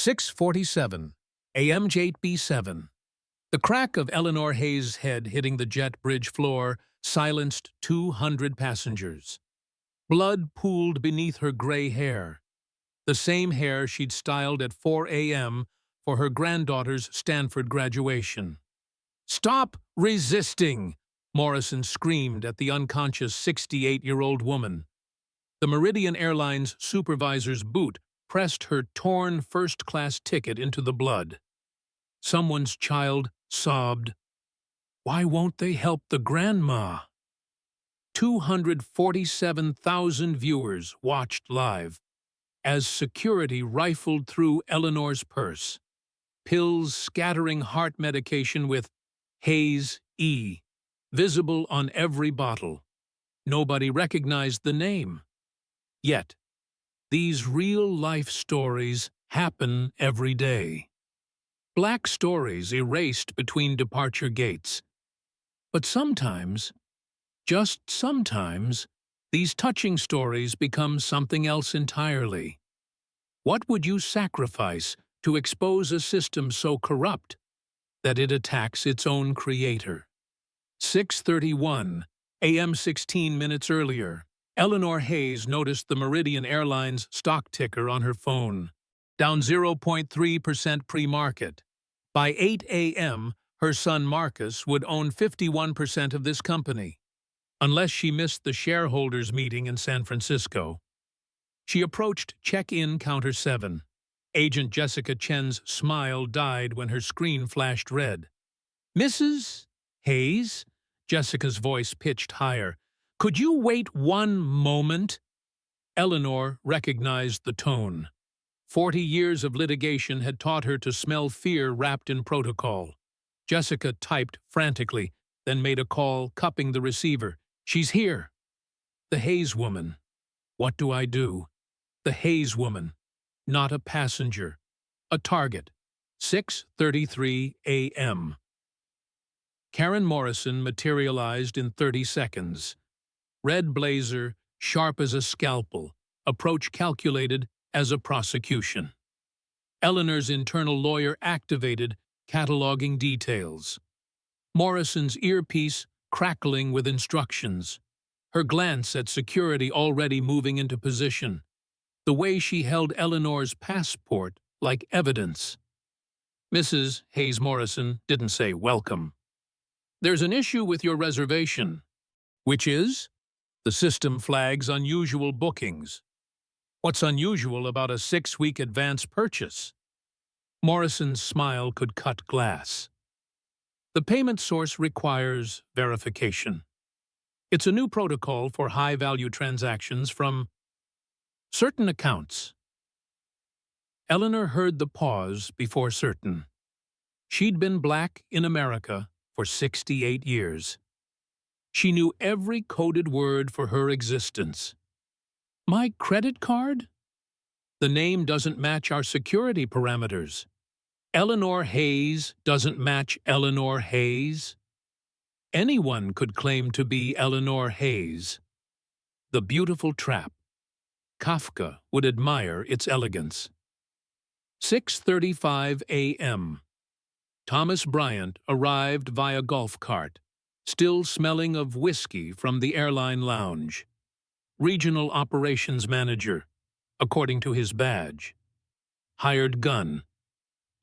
6:47 a.m. Jet B7. The crack of Eleanor Hayes' head hitting the jet bridge floor silenced 200 passengers. Blood pooled beneath her gray hair, the same hair she'd styled at 4 a.m. for her granddaughter's Stanford graduation. "Stop resisting!" Morrison screamed at the unconscious 68-year-old woman. The Meridian Airlines supervisor's boot pressed her torn first-class ticket into the blood. Someone's child sobbed, "Why won't they help the grandma?" 247,000 viewers watched live as security rifled through Eleanor's purse, pills scattering heart medication with Hayes E. visible on every bottle. Nobody recognized the name. Yet, these real-life stories happen every day. Black stories erased between departure gates. But sometimes, just sometimes, these touching stories become something else entirely. What would you sacrifice to expose a system so corrupt that it attacks its own creator? 6:31 a.m. 16 minutes earlier, Eleanor Hayes noticed the Meridian Airlines stock ticker on her phone, down 0.3% pre-market. By 8 a.m., her son Marcus would own 51% of this company, unless she missed the shareholders' meeting in San Francisco. She approached check-in counter 7. Agent Jessica Chen's smile died when her screen flashed red. "Mrs. Hayes?" Jessica's voice pitched higher. "Could you wait one moment?" Eleanor recognized the tone. 40 years of litigation had taught her to smell fear wrapped in protocol. Jessica typed frantically, then made a call, cupping the receiver. "She's here." The Hayes woman. What do I do? The Hayes woman. Not a passenger. A target. 6:33 a.m. Karen Morrison materialized in 30 seconds. Red blazer, sharp as a scalpel, approach calculated as a prosecution. Eleanor's internal lawyer activated, cataloging details. Morrison's earpiece crackling with instructions. Her glance at security already moving into position. The way she held Eleanor's passport like evidence. Mrs. Hayes Morrison didn't say welcome. "There's an issue with your reservation." "Which is?" "The system flags unusual bookings." "What's unusual about a 6-week advance purchase?" Morrison's smile could cut glass. "The payment source requires verification. It's a new protocol for high-value transactions from certain accounts." Eleanor heard the pause before certain. She'd been black in America for 68 years. She knew every coded word for her existence. "My credit card?" "The name doesn't match our security parameters." "Eleanor Hayes doesn't match Eleanor Hayes." Anyone could claim to be Eleanor Hayes. The beautiful trap. Kafka would admire its elegance. 6:35 a.m. Thomas Bryant arrived via golf cart, still smelling of whiskey from the airline lounge. Regional operations manager, according to his badge. Hired gun,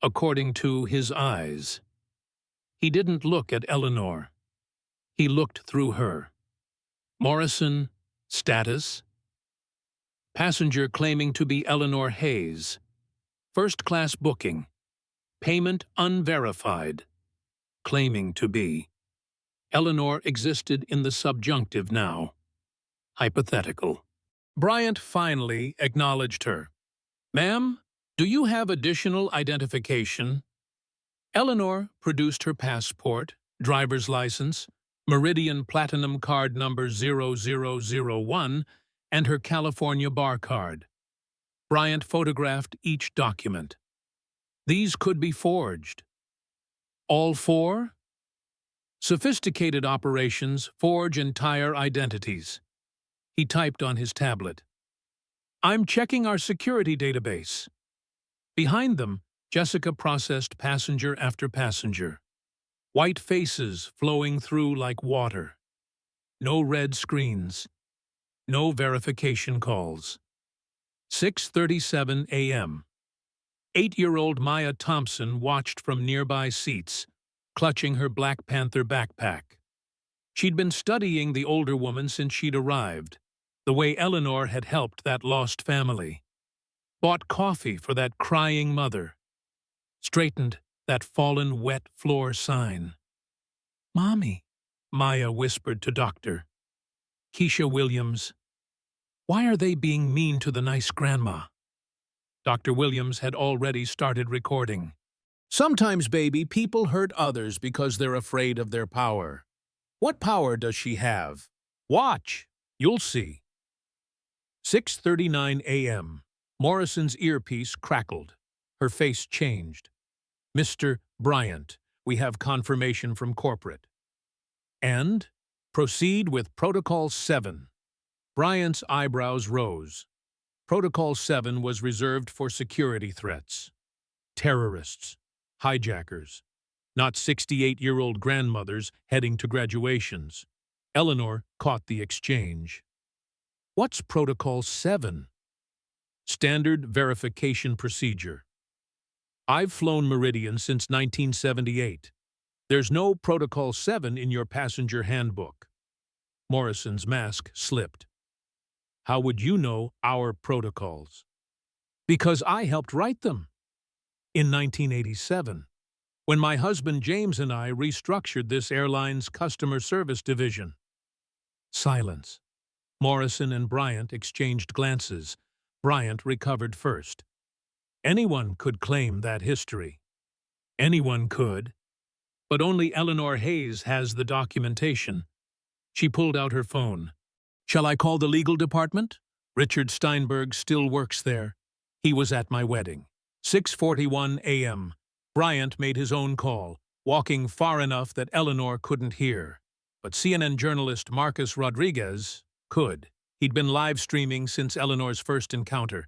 according to his eyes. He didn't look at Eleanor. He looked through her. Morrison, status. Passenger claiming to be Eleanor Hayes. First-class booking. Payment unverified. Claiming to be. Eleanor existed in the subjunctive now. Hypothetical. Bryant finally acknowledged her. "Ma'am, do you have additional identification?" Eleanor produced her passport, driver's license, Meridian Platinum Card number 0001, and her California bar card. Bryant photographed each document. These could be forged. All 4? Sophisticated operations forge entire identities. He typed on his tablet. "I'm checking our security database." Behind them, Jessica processed passenger after passenger. White faces flowing through like water. No red screens. No verification calls. 6:37 a.m. 8-year-old Maya Thompson watched from nearby seats, clutching her Black Panther backpack. She'd been studying the older woman since she'd arrived, the way Eleanor had helped that lost family. Bought coffee for that crying mother. Straightened that fallen wet floor sign. "Mommy," Maya whispered to Dr. Keisha Williams. "Why are they being mean to the nice grandma?" Dr. Williams had already started recording. "Sometimes, baby, people hurt others because they're afraid of their power. What power does she have? Watch. You'll see." 6:39 a.m. Morrison's earpiece crackled. Her face changed. "Mr. Bryant, we have confirmation from corporate." "And? Proceed with Protocol 7. Bryant's eyebrows rose. Protocol 7 was reserved for security threats. Terrorists. Hijackers. Not 68-year-old grandmothers heading to graduations. Eleanor caught the exchange. "What's Protocol 7? "Standard verification procedure. I've flown Meridian since 1978. There's no Protocol 7 in your passenger handbook." Morrison's mask slipped. "How would you know our protocols?" "Because I helped write them. In 1987, when my husband James and I restructured this airline's customer service division." Silence. Morrison and Bryant exchanged glances. Bryant recovered first. "Anyone could claim that history. Anyone could. But only Eleanor Hayes has the documentation." She pulled out her phone. "Shall I call the legal department? Richard Steinberg still works there. He was at my wedding." 6:41 a.m. Bryant made his own call, walking far enough that Eleanor couldn't hear. But CNN journalist Marcus Rodriguez could. He'd been live streaming since Eleanor's first encounter,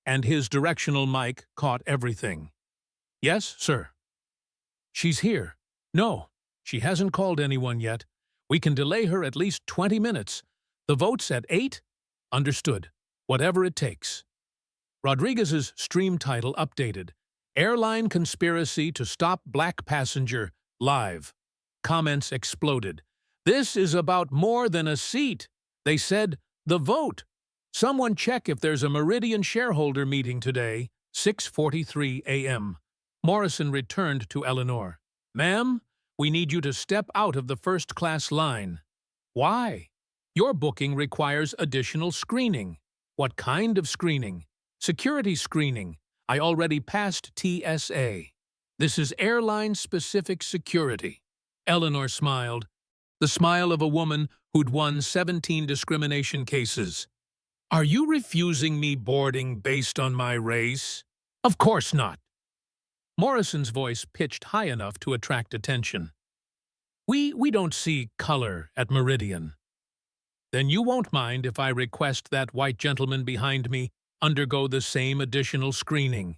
and his directional mic caught everything. "Yes, sir." "She's here." "No, she hasn't called anyone yet. We can delay her at least 20 minutes. The vote's at 8? Understood. Whatever it takes." Rodriguez's stream title updated. "Airline Conspiracy to Stop Black Passenger, Live." Comments exploded. "This is about more than a seat." They said, "The vote." "Someone check if there's a Meridian shareholder meeting today." 6:43 a.m. Morrison returned to Eleanor. "Ma'am, we need you to step out of the first-class line." "Why?" "Your booking requires additional screening." "What kind of screening?" "Security screening. I already passed TSA. This is airline-specific security." Eleanor smiled, the smile of a woman who'd won 17 discrimination cases. "Are you refusing me boarding based on my race?" "Of course not." Morrison's voice pitched high enough to attract attention. We don't see color at Meridian." "Then you won't mind if I request that white gentleman behind me undergo the same additional screening."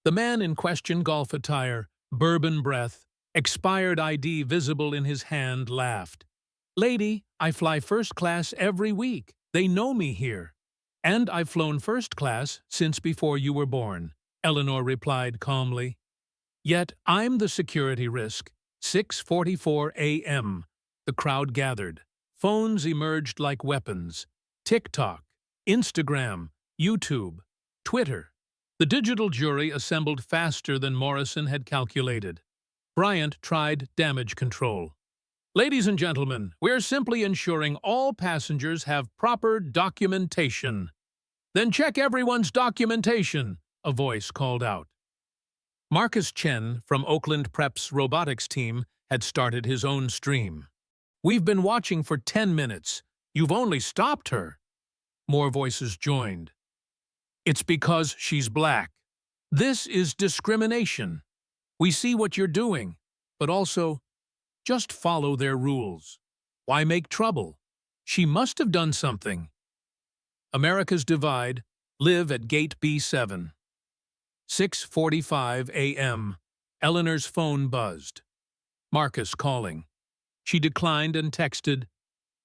The man in question, golf attire, bourbon breath, expired ID visible in his hand, laughed. "Lady, I fly first class every week. They know me here. And I've flown first class since before you were born," Eleanor replied calmly. "Yet I'm the security risk." 6:44 a.m. The crowd gathered. Phones emerged like weapons. TikTok, Instagram, YouTube, Twitter. The digital jury assembled faster than Morrison had calculated. Bryant tried damage control. "Ladies and gentlemen, we're simply ensuring all passengers have proper documentation." "Then check everyone's documentation," a voice called out. Marcus Chen from Oakland Prep's robotics team had started his own stream. "We've been watching for 10 minutes. You've only stopped her." More voices joined. "It's because she's black. This is discrimination. We see what you're doing, but also, just follow their rules. Why make trouble? She must have done something." America's Divide, live at Gate B7. 6:45 a.m. Eleanor's phone buzzed. Marcus calling. She declined and texted,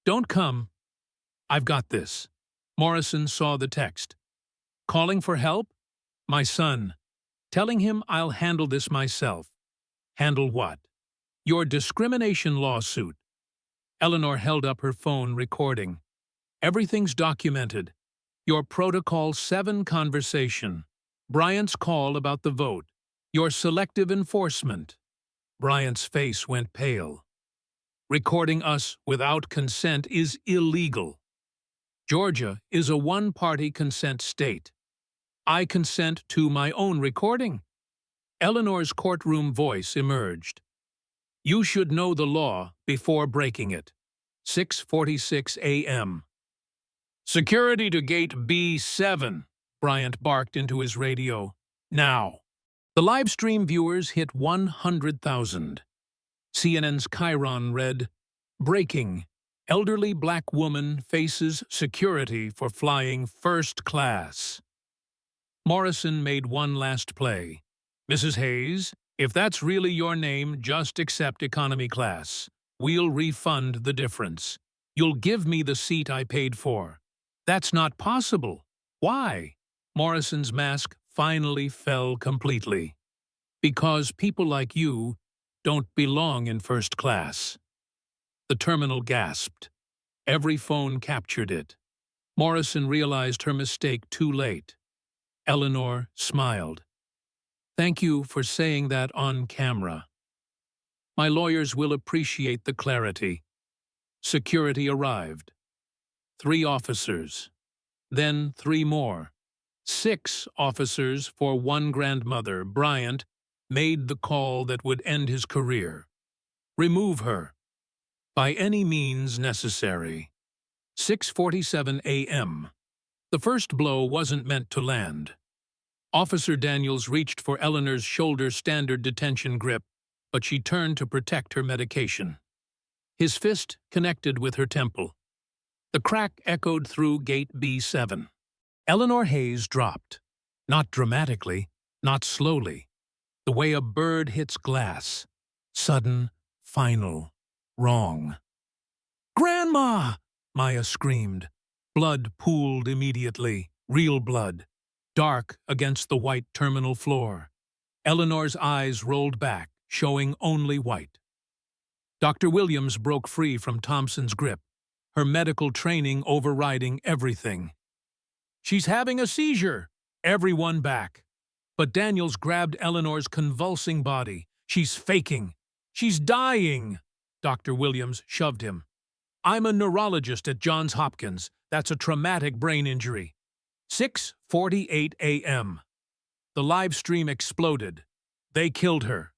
"Don't come. I've got this." Morrison saw the text. "Calling for help? My son. Telling him I'll handle this myself." "Handle what?" "Your discrimination lawsuit." Eleanor held up her phone, recording. "Everything's documented. Your Protocol 7 conversation. Bryant's call about the vote. Your selective enforcement." Bryant's face went pale. "Recording us without consent is illegal. Georgia is a one-party consent state. I consent to my own recording." Eleanor's courtroom voice emerged. "You should know the law before breaking it." 6:46 a.m. "Security to gate B7, Bryant barked into his radio. "Now." The live stream viewers hit 100,000. CNN's Chiron read, "Breaking. Elderly black woman faces security for flying first class." Morrison made one last play. "Mrs. Hayes, if that's really your name, just accept economy class. We'll refund the difference. You'll give me the seat I paid for." "That's not possible." "Why?" Morrison's mask finally fell completely. "Because people like you don't belong in first class." The terminal gasped. Every phone captured it. Morrison realized her mistake too late. Eleanor smiled. "Thank you for saying that on camera. My lawyers will appreciate the clarity." Security arrived. 3 officers. Then 3 more. 6 officers for one grandmother. Bryant made the call that would end his career. "Remove her. By any means necessary." 6:47 a.m. The first blow wasn't meant to land. Officer Daniels reached for Eleanor's shoulder standard detention grip, but she turned to protect her medication. His fist connected with her temple. The crack echoed through gate B7. Eleanor Hayes dropped. Not dramatically, not slowly. The way a bird hits glass. Sudden, final, wrong. "Grandma!" Maya screamed. Blood pooled immediately, real blood, dark against the white terminal floor. Eleanor's eyes rolled back, showing only white. Dr. Williams broke free from Thompson's grip, her medical training overriding everything. "She's having a seizure!" Everyone back. But Daniels grabbed Eleanor's convulsing body. "She's faking! She's dying!" Dr. Williams shoved him. "I'm a neurologist at Johns Hopkins. That's a traumatic brain injury." 6:48 a.m. The live stream exploded. "They killed her.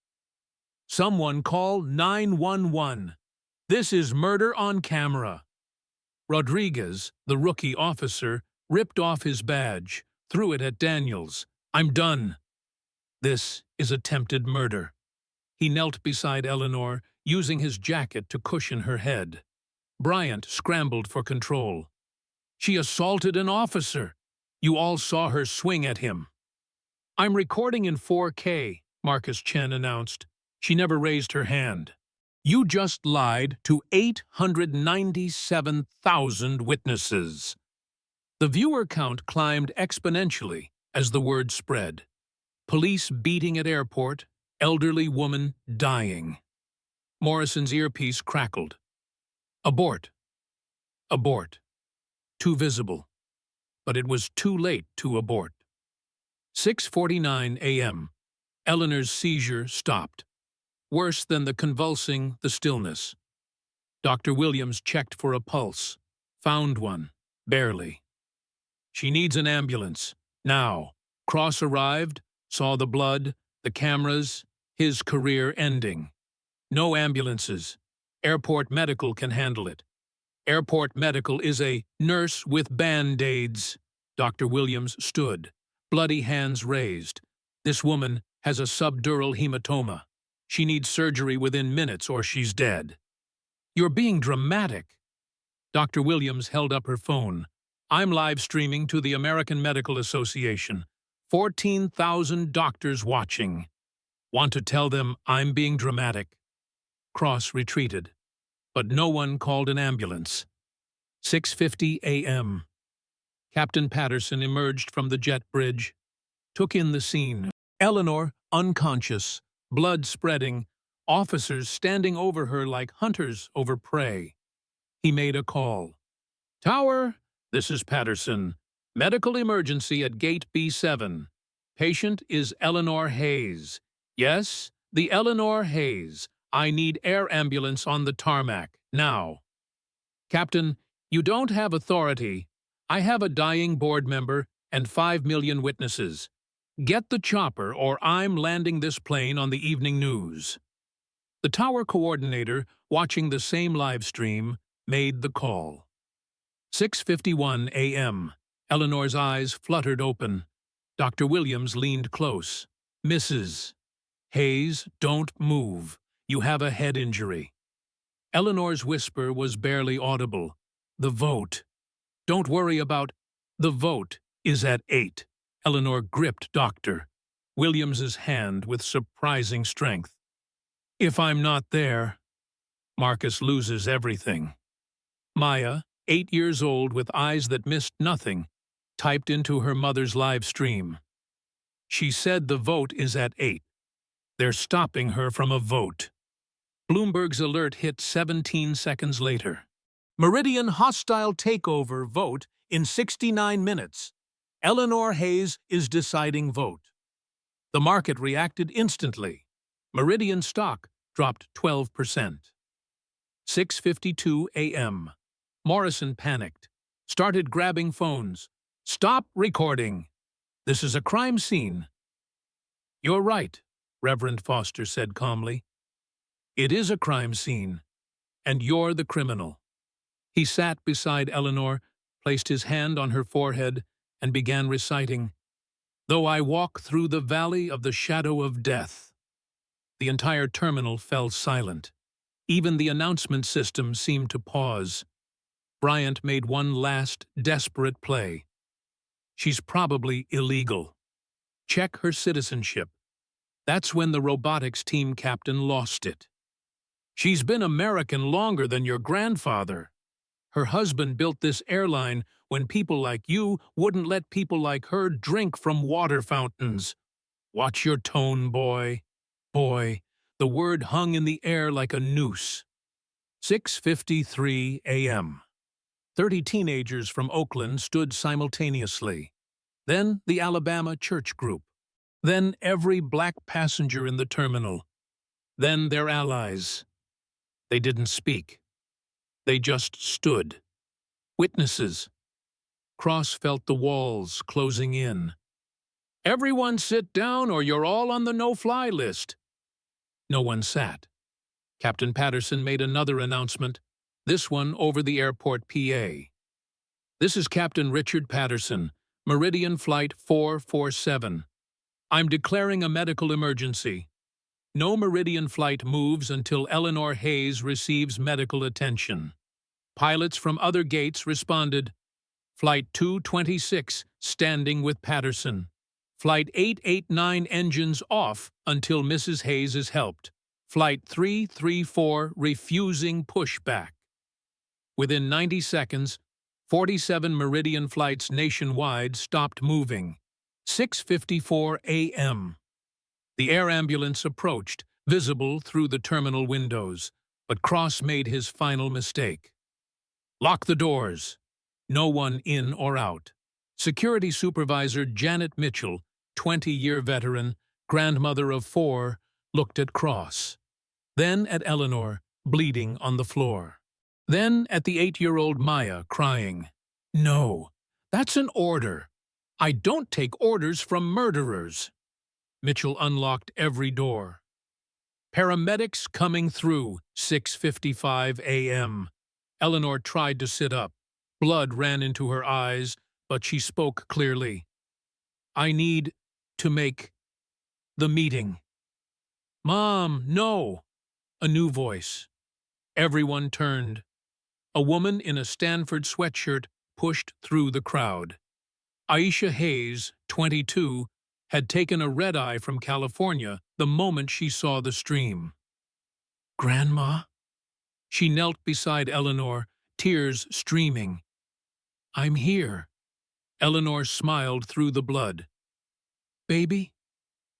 Someone call 911. This is murder on camera." Rodriguez, the rookie officer, ripped off his badge, threw it at Daniels. "I'm done. This is attempted murder." He knelt beside Eleanor, using his jacket to cushion her head. Bryant scrambled for control. "She assaulted an officer. You all saw her swing at him." "I'm recording in 4K, Marcus Chen announced. She never raised her hand. "You just lied to 897,000 witnesses." The viewer count climbed exponentially as the word spread. Police beating at airport, elderly woman dying. Morrison's earpiece crackled. Abort. Abort. Too visible. But it was too late to abort. 6:49 a.m. Eleanor's seizure stopped. Worse than the convulsing, the stillness. Dr. Williams checked for a pulse. Found one. Barely. "She needs an ambulance. Now." Cross arrived, saw the blood, the cameras, his career ending. "No ambulances. Airport Medical can handle it." Airport Medical is a nurse with Band-Aids. Dr. Williams stood, bloody hands raised. "This woman has a subdural hematoma. She needs surgery within minutes or she's dead." "You're being dramatic." Dr. Williams held up her phone. "I'm live streaming to the American Medical Association. 14,000 doctors watching. Want to tell them I'm being dramatic. Cross retreated, but no one called an ambulance. 6:50 a.m. Captain Patterson emerged from the jet bridge, took in the scene. Eleanor, unconscious, blood spreading, officers standing over her like hunters over prey. He made a call. "Tower, this is Patterson. Medical emergency at gate B7. Patient is Eleanor Hayes. Yes, the Eleanor Hayes. I need air ambulance on the tarmac, now." "Captain, you don't have authority. I have a dying board member and 5 million witnesses. Get the chopper or I'm landing this plane on the evening news." The tower coordinator, watching the same live stream, made the call. 6:51 a.m. Eleanor's eyes fluttered open. Dr. Williams leaned close. "Mrs. Hayes, don't move. You have a head injury." Eleanor's whisper was barely audible. "The vote. Don't worry about. The vote is at 8. Eleanor gripped Dr. Williams's hand with surprising strength. "If I'm not there, Marcus loses everything." Maya, 8 years old with eyes that missed nothing, typed into her mother's live stream. "She said the vote is at 8. They're stopping her from a vote." Bloomberg's alert hit 17 seconds later. "Meridian hostile takeover vote in 69 minutes. Eleanor Hayes is deciding vote." The market reacted instantly. Meridian stock dropped 12%. 6:52 a.m. Morrison panicked, started grabbing phones. "Stop recording. This is a crime scene." "You're right," Reverend Foster said calmly. "It is a crime scene, and you're the criminal." He sat beside Eleanor, placed his hand on her forehead, and began reciting, "Though I walk through the valley of the shadow of death." The entire terminal fell silent. Even the announcement system seemed to pause. Bryant made one last, desperate play. "She's probably illegal. Check her citizenship." That's when the robotics team captain lost it. "She's been American longer than your grandfather. Her husband built this airline when people like you wouldn't let people like her drink from water fountains. Watch your tone, boy." Boy, the word hung in the air like a noose. 6:53 a.m. 30 teenagers from Oakland stood simultaneously. Then the Alabama church group. Then every black passenger in the terminal. Then their allies. They didn't speak. They just stood. Witnesses. Cross felt the walls closing in. "Everyone sit down or you're all on the no-fly list." No one sat. Captain Patterson made another announcement, this one over the airport PA. "This is Captain Richard Patterson, Meridian Flight 447. I'm declaring a medical emergency. No Meridian flight moves until Eleanor Hayes receives medical attention." Pilots from other gates responded. Flight 226 standing with Patterson. Flight 889 engines off until Mrs. Hayes is helped. Flight 334 refusing pushback. Within 90 seconds, 47 Meridian flights nationwide stopped moving. 6:54 a.m. The air ambulance approached, visible through the terminal windows, but Cross made his final mistake. "Lock the doors. No one in or out." Security Supervisor Janet Mitchell, 20-year veteran, grandmother of 4, looked at Cross. Then at Eleanor, bleeding on the floor. Then at the 8-year-old Maya, crying. "No, that's an order. I don't take orders from murderers." Mitchell unlocked every door. Paramedics coming through, 6:55 a.m. Eleanor tried to sit up. Blood ran into her eyes, but she spoke clearly. "I need to make the meeting." "Mom, no!" A new voice. Everyone turned. A woman in a Stanford sweatshirt pushed through the crowd. Aisha Hayes, 22, had taken a red-eye from California the moment she saw the stream. "Grandma?" She knelt beside Eleanor, tears streaming. "I'm here." Eleanor smiled through the blood. "Baby,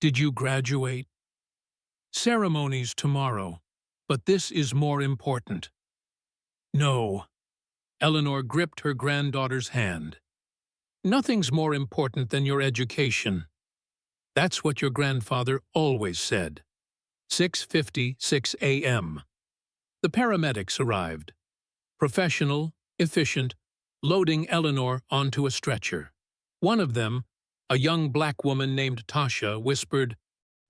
did you graduate?" "Ceremony's tomorrow, but this is more important." "No." Eleanor gripped her granddaughter's hand. "Nothing's more important than your education. That's what your grandfather always said." 6:56 a.m. The paramedics arrived. Professional, efficient, loading Eleanor onto a stretcher. One of them, a young black woman named Tasha, whispered,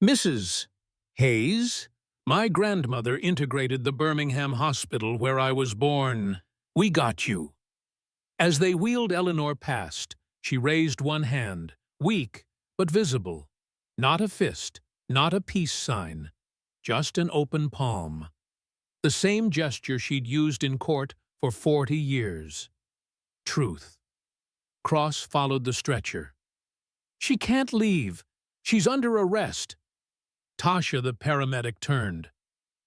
"Mrs. Hayes, my grandmother integrated the Birmingham hospital where I was born. We got you." As they wheeled Eleanor past, she raised one hand, weak but visible. Not a fist, not a peace sign, just an open palm. The same gesture she'd used in court for 40 years. Truth. Cross followed the stretcher. "She can't leave. She's under arrest." Tasha, the paramedic, turned.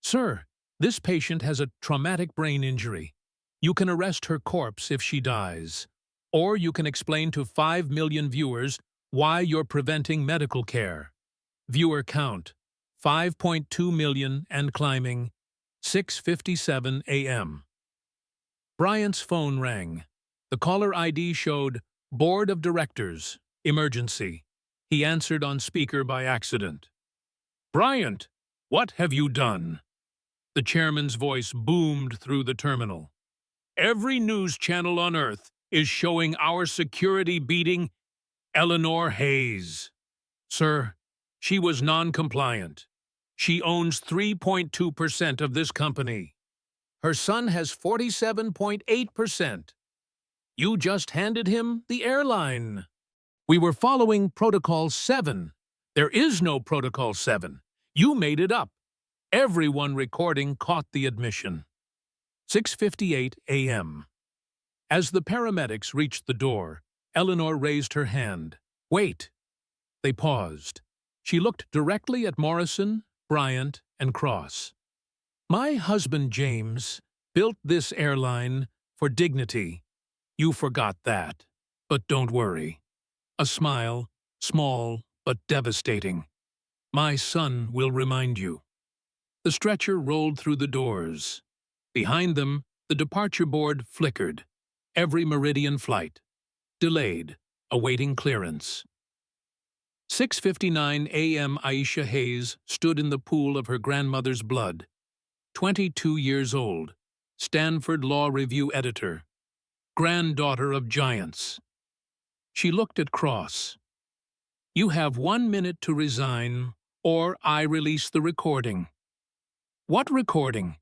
"Sir, this patient has a traumatic brain injury. You can arrest her corpse if she dies. Or you can explain to 5 million viewers why you're preventing medical care." Viewer count, 5.2 million and climbing, 6:57 a.m. Bryant's phone rang. The caller ID showed Board of Directors, Emergency. He answered on speaker by accident. "Bryant, what have you done?" The chairman's voice boomed through the terminal. "Every news channel on Earth is showing our security beating Eleanor Hayes." "Sir, she was non-compliant. She owns 3.2% of this company. Her son has 47.8%. You just handed him the Airline." "We were following Protocol 7. There is no Protocol 7. You made it up." Everyone recording caught the admission. 6:58 a.m. As the paramedics reached the door, Eleanor raised her hand. "Wait." They paused. She looked directly at Morrison, Bryant, and Cross. "My husband, James, built this airline for dignity. You forgot that. But don't worry." A smile, small but devastating. "My son will remind you." The stretcher rolled through the doors. Behind them, the departure board flickered. Every Meridian flight. Delayed, awaiting clearance. 6:59 a.m. Aisha Hayes stood in the pool of her grandmother's blood. 22 years old, Stanford Law Review editor, granddaughter of giants. She looked at Cross. "You have 1 minute to resign, or I release the recording." "What recording?"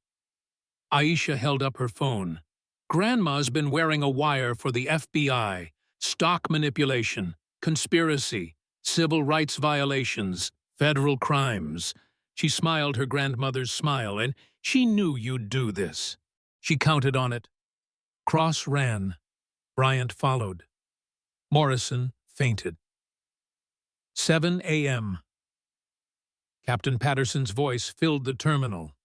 Aisha held up her phone. "Grandma's been wearing a wire for the FBI, stock manipulation, conspiracy, civil rights violations, federal crimes." She smiled her grandmother's smile, "and she knew you'd do this. She counted on it." Cross ran. Bryant followed. Morrison fainted. 7 a.m. Captain Patterson's voice filled the terminal.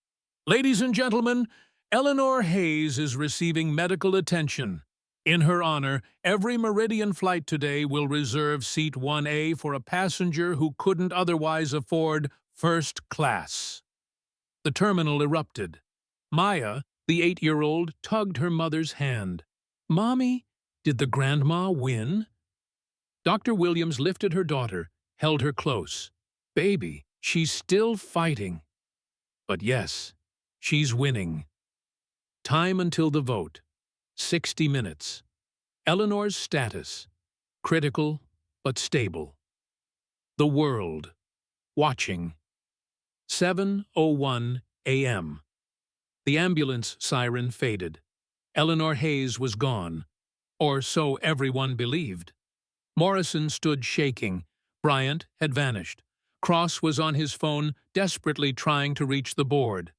"Ladies and gentlemen, Eleanor Hayes is receiving medical attention. In her honor, every Meridian flight today will reserve seat 1A for a passenger who couldn't otherwise afford first class." The terminal erupted. Maya, the 8-year-old, tugged her mother's hand. "Mommy, did the grandma win?" Dr. Williams lifted her daughter, held her close. "Baby, she's still fighting." "But yes, she's winning." Time until the vote. 60 minutes. Eleanor's status. Critical, but stable. The world. Watching. 7:01 a.m. The ambulance siren faded. Eleanor Hayes was gone. Or so everyone believed. Morrison stood shaking. Bryant had vanished. Cross was on his phone, desperately trying to reach the board.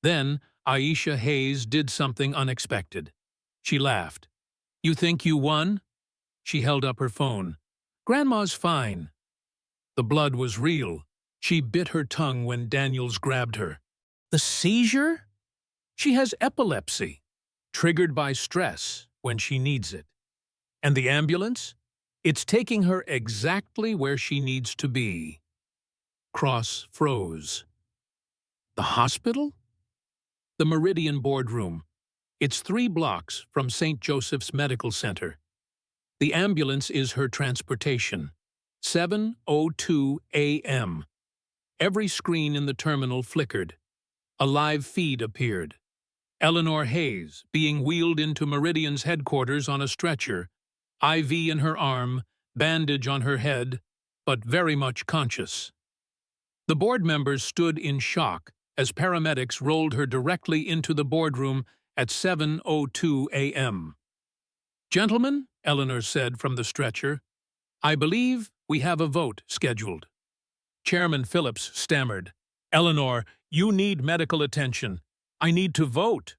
Then Aisha Hayes did something unexpected. She laughed. "You think you won?" She held up her phone. "Grandma's fine." The blood was real. She bit her tongue when Daniels grabbed her. The seizure? She has epilepsy, triggered by stress when she needs it. And the ambulance? It's taking her exactly where she needs to be. Cross froze. The hospital? The Meridian boardroom. It's 3 blocks from St. Joseph's Medical Center. The ambulance is her transportation. 7:02 a.m. Every screen in the terminal flickered. A live feed appeared. Eleanor Hayes being wheeled into Meridian's headquarters on a stretcher, IV in her arm, bandage on her head, but very much conscious. The board members stood in shock as paramedics rolled her directly into the boardroom at 7:02 a.m. "Gentlemen," Eleanor said from the stretcher, "I believe we have a vote scheduled." Chairman Phillips stammered, "Eleanor, you need medical attention. I need to vote."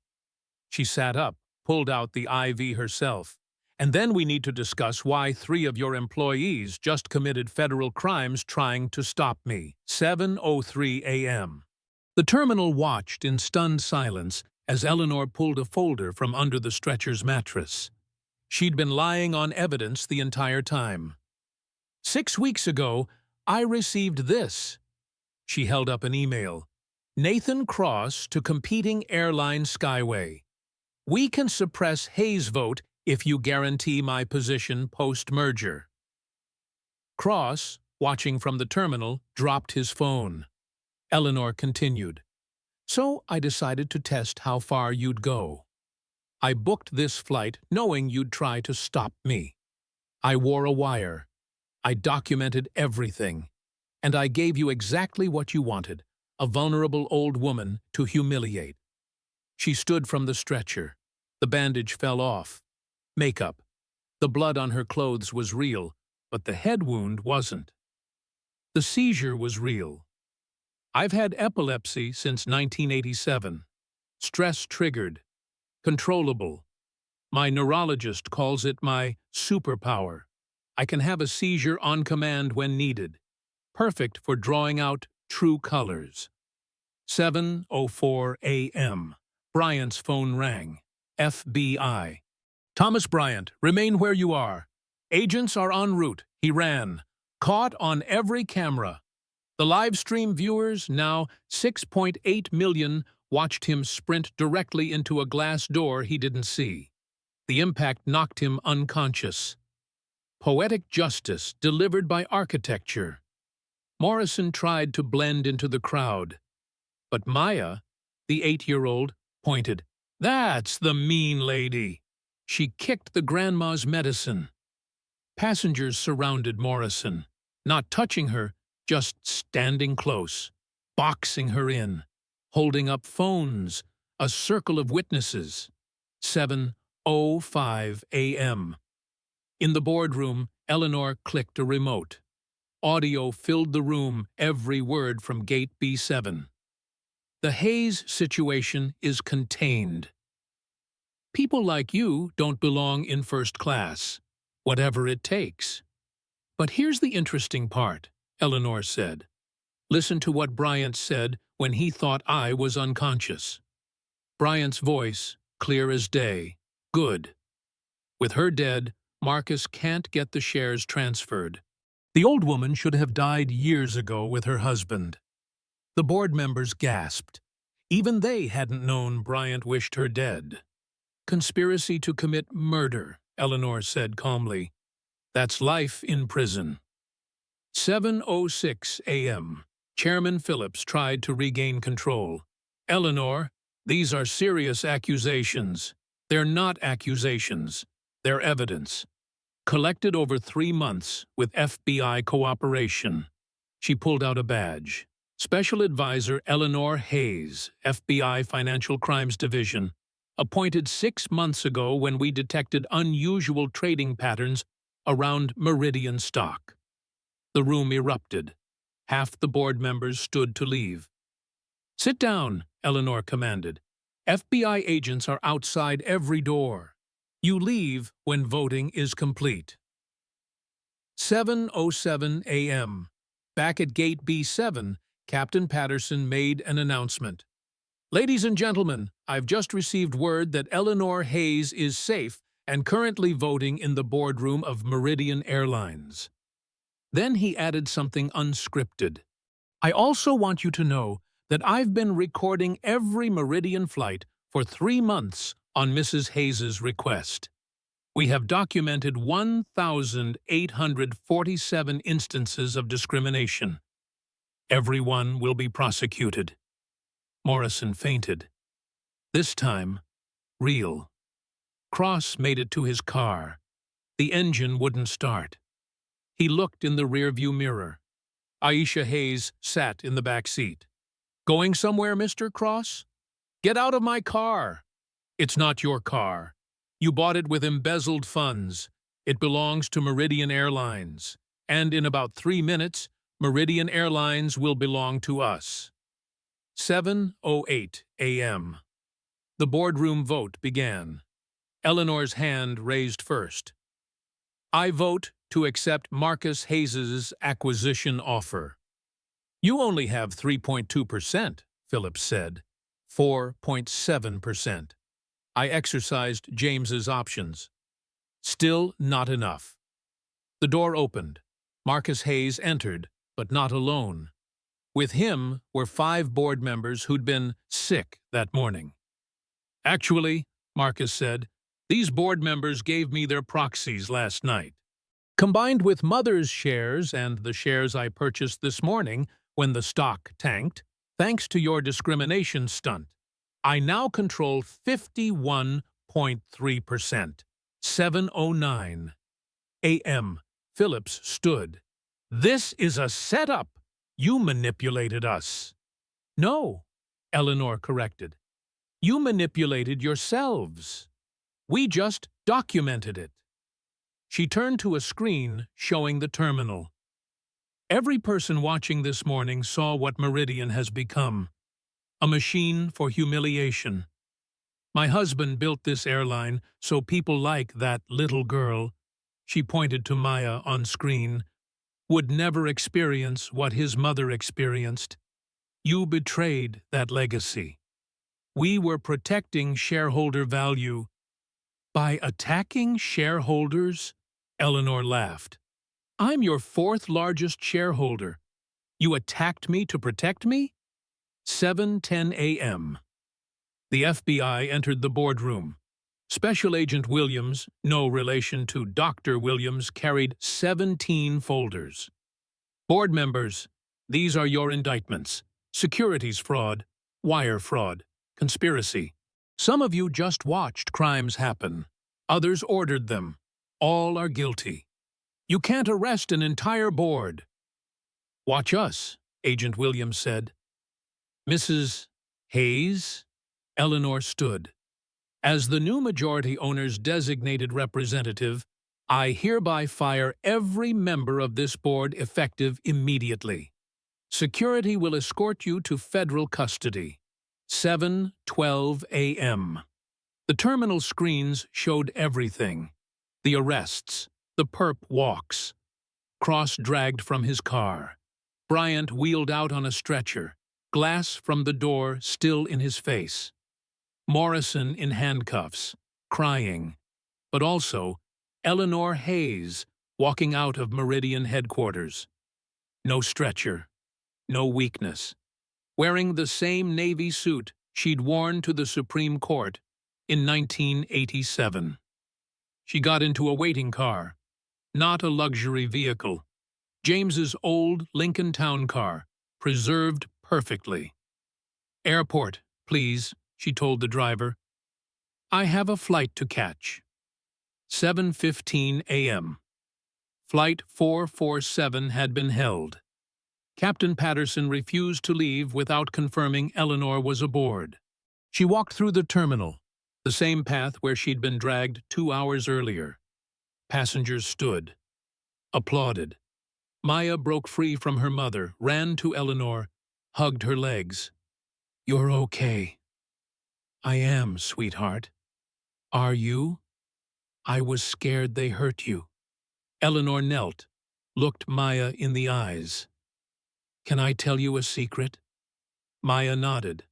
She sat up, pulled out the IV herself. "And then we need to discuss why 3 of your employees just committed federal crimes trying to stop me." 7:03 a.m. The terminal watched in stunned silence as Eleanor pulled a folder from under the stretcher's mattress. She'd been lying on evidence the entire time. "6 weeks ago, I received this." She held up an email. "Nathan Cross to competing Airline Skyway. We can suppress Hayes' vote if you guarantee my position post-merger." Cross, watching from the terminal, dropped his phone. Eleanor continued, "So I decided to test how far you'd go. I booked this flight knowing you'd try to stop me. I wore a wire. I documented everything. And I gave you exactly what you wanted, a vulnerable old woman to humiliate." She stood from the stretcher. The bandage fell off. Makeup. The blood on her clothes was real, but the head wound wasn't. The seizure was real. "I've had epilepsy since 1987. Stress-triggered. Controllable. My neurologist calls it my superpower. I can have a seizure on command when needed. Perfect for drawing out true colors." 7:04 a.m. Bryant's phone rang. FBI. "Thomas Bryant, remain where you are. Agents are en route." He ran. Caught on every camera. The live stream viewers, now 6.8 million, watched him sprint directly into a glass door he didn't see. The impact knocked him unconscious. Poetic justice delivered by architecture. Morrison tried to blend into the crowd. But Maya, the 8-year-old, pointed. "That's the mean lady." She kicked the grandma's medicine. Passengers surrounded Morrison, not touching her, just standing close, boxing her in, holding up phones, a circle of witnesses. 7:05 a.m. In the boardroom, Eleanor clicked a remote. Audio filled the room, every word from Gate B7. "The Hayes situation is contained. People like you don't belong in first class, whatever it takes." "But here's the interesting part," Eleanor said. "Listen to what Bryant said when he thought I was unconscious." Bryant's voice, clear as day. "Good. With her dead, Marcus can't get the shares transferred. The old woman should have died years ago with her husband." The board members gasped. Even they hadn't known Bryant wished her dead. "Conspiracy to commit murder," Eleanor said calmly. "That's life in prison." 7:06 a.m. Chairman Phillips tried to regain control. "Eleanor, these are serious accusations. They're not accusations. They're evidence. Collected over 3 months with FBI cooperation." She pulled out a badge. "Special Advisor Eleanor Hayes, FBI Financial Crimes Division. Appointed 6 months ago when we detected unusual trading patterns around Meridian stock." The room erupted. Half the board members stood to leave. "Sit down," Eleanor commanded. "FBI agents are outside every door. You leave when voting is complete." 7:07 a.m. Back at Gate B7, Captain Patterson made an announcement. "Ladies and gentlemen, I've just received word that Eleanor Hayes is safe and currently voting in the boardroom of Meridian Airlines." Then he added something unscripted. "I also want you to know that I've been recording every Meridian flight for 3 months on Mrs. Hayes's request. We have documented 1,847 instances of discrimination. Everyone will be prosecuted." Morrison fainted. This time, real. Cross made it to his car. The engine wouldn't start. He looked in the rearview mirror. Aisha Hayes sat in the back seat. "Going somewhere, Mr. Cross?" "Get out of my car." "It's not your car. You bought it with embezzled funds. It belongs to Meridian Airlines. And in about 3 minutes, Meridian Airlines will belong to us." 7:08 a.m. The boardroom vote began. Eleanor's hand raised first. "I vote to accept Marcus Hayes's acquisition offer." "You only have 3.2%, Phillips said. 4.7%. I exercised James's options. Still not enough." The door opened. Marcus Hayes entered, but not alone. With him were 5 board members who'd been sick that morning. "Actually," Marcus said, "these board members gave me their proxies last night. Combined with Mother's shares and the shares I purchased this morning when the stock tanked, thanks to your discrimination stunt, I now control 51.3%. 7:09 a.m. Phillips stood. "This is a setup. You manipulated us." "No," Eleanor corrected. "You manipulated yourselves. We just documented it." She turned to a screen showing the terminal. Every person watching this morning saw what Meridian has become. A machine for humiliation. My husband built this airline so people like that little girl, she pointed to Maya on screen, would never experience what his mother experienced. You betrayed that legacy. We were protecting shareholder value. By attacking shareholders? Eleanor laughed. I'm your 4th largest shareholder. You attacked me to protect me? 7:10 a.m. The FBI entered the boardroom. Special Agent Williams, no relation to Dr. Williams, carried 17 folders. "Board members, these are your indictments. Securities fraud, wire fraud, conspiracy. Some of you just watched crimes happen. Others ordered them. All are guilty. You can't arrest an entire board." "Watch us," Agent Williams said. "Mrs. Hayes?" Eleanor stood. "As the new majority owner's designated representative, I hereby fire every member of this board effective immediately. Security will escort you to federal custody. 7:12 a.m. The terminal screens showed everything. The arrests, the perp walks. Cross dragged from his car. Bryant wheeled out on a stretcher, glass from the door still in his face. Morrison in handcuffs, crying, but also Eleanor Hayes walking out of Meridian headquarters. No stretcher, no weakness. Wearing the same Navy suit she'd worn to the Supreme Court in 1987. She got into a waiting car, not a luxury vehicle. James's old Lincoln Town car, preserved perfectly. "Airport, please," she told the driver. "I have a flight to catch." 7:15 a.m. Flight 447 had been held. Captain Patterson refused to leave without confirming Eleanor was aboard. She walked through the terminal, the same path where she'd been dragged 2 hours earlier. Passengers stood, applauded. Maya broke free from her mother, ran to Eleanor, hugged her legs. "You're okay." "I am, sweetheart." "Are you?" "I was scared they hurt you." Eleanor knelt, looked Maya in the eyes. Can I tell you a secret? Maya nodded.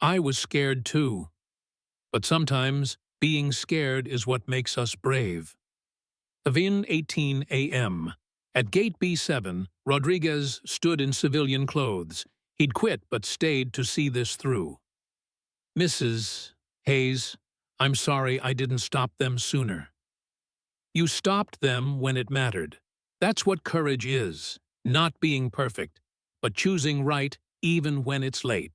I was scared too, but sometimes being scared is what makes us brave. 18 a.m. At Gate B7, Rodriguez stood in civilian clothes. He'd quit but stayed to see this through. Mrs. Hayes, I'm sorry I didn't stop them sooner. You stopped them when it mattered. That's what courage is, not being perfect, but choosing right even when it's late.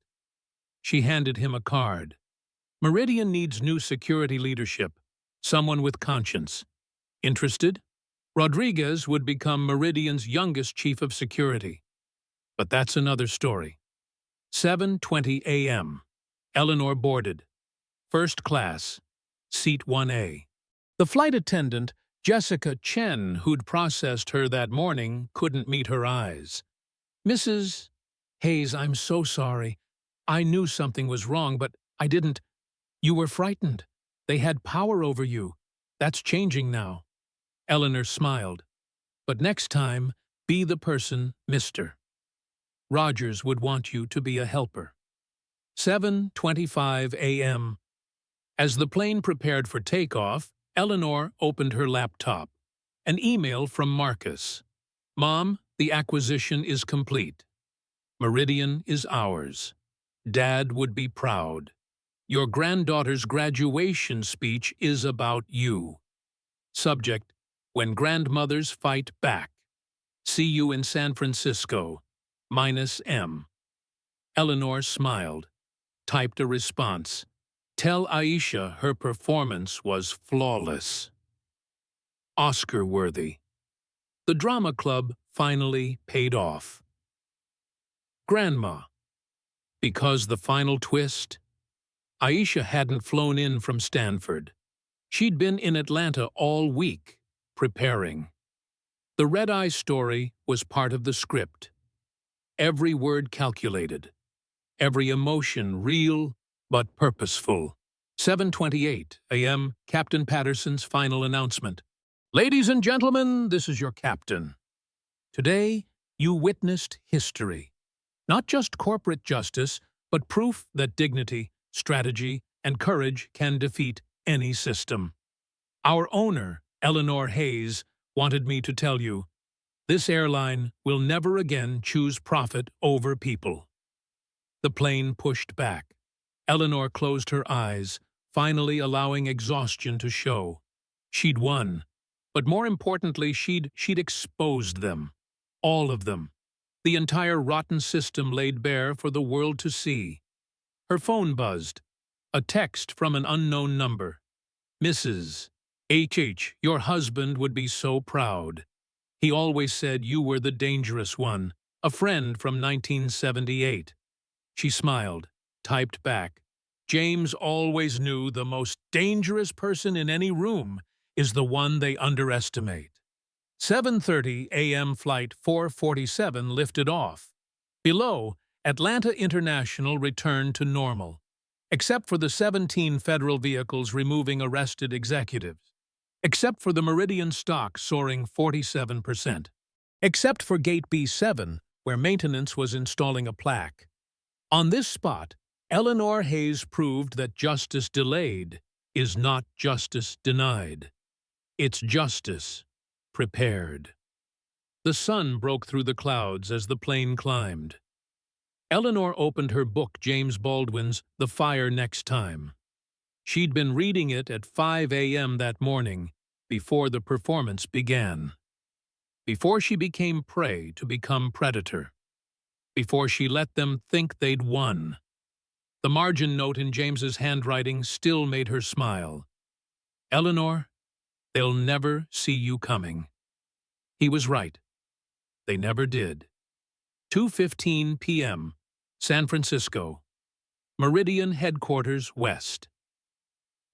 She handed him a card. Meridian needs new security leadership, someone with conscience. Interested? Rodriguez would become Meridian's youngest chief of security. But that's another story. 7:20 a.m. Eleanor boarded. First class, seat 1A. The flight attendant, Jessica Chen, who'd processed her that morning, couldn't meet her eyes. Mrs. Hayes, I'm so sorry. I knew something was wrong, but I didn't. You were frightened. They had power over you. That's changing now. Eleanor smiled. But next time, be the person, Mr. Rogers would want you to be a helper. 7:25 a.m. As the plane prepared for takeoff, Eleanor opened her laptop. An email from Marcus. Mom, the acquisition is complete. Meridian is ours. Dad would be proud. Your granddaughter's graduation speech is about you. Subject, when grandmothers fight back. See you in San Francisco. -M. Eleanor smiled, typed a response. Tell Aisha her performance was flawless. Oscar-worthy. The drama club finally paid off. Grandma. Because the final twist? Aisha hadn't flown in from Stanford. She'd been in Atlanta all week, preparing. The red-eye story was part of the script. Every word calculated. Every emotion real but purposeful. 7:28 a.m. Captain Patterson's final announcement. Ladies and gentlemen, this is your captain. Today, you witnessed history. Not just corporate justice, but proof that dignity, strategy, and courage can defeat any system. Our owner, Eleanor Hayes, wanted me to tell you, this airline will never again choose profit over people. The plane pushed back. Eleanor closed her eyes, finally allowing exhaustion to show. She'd won, but more importantly, she'd exposed them. All of them. The entire rotten system laid bare for the world to see. Her phone buzzed. A text from an unknown number. Mrs. H.H., your husband would be so proud. He always said you were the dangerous one, a friend from 1978. She smiled, typed back. James always knew the most dangerous person in any room is the one they underestimate. 7:30 a.m. Flight 447 lifted off. Below, Atlanta International returned to normal, except for the 17 federal vehicles removing arrested executives, except for the Meridian stock soaring 47%, except for Gate B7, where maintenance was installing a plaque. On this spot, Eleanor Hayes proved that justice delayed is not justice denied. It's justice prepared. The sun broke through the clouds as the plane climbed. Eleanor opened her book, James Baldwin's The Fire Next Time. She'd been reading it at 5 a.m. that morning, before the performance began. Before she became prey to become predator. Before she let them think they'd won. The margin note in James's handwriting still made her smile. Eleanor, they'll never see you coming. He was right. They never did. 2:15 p.m., San Francisco. Meridian Headquarters West.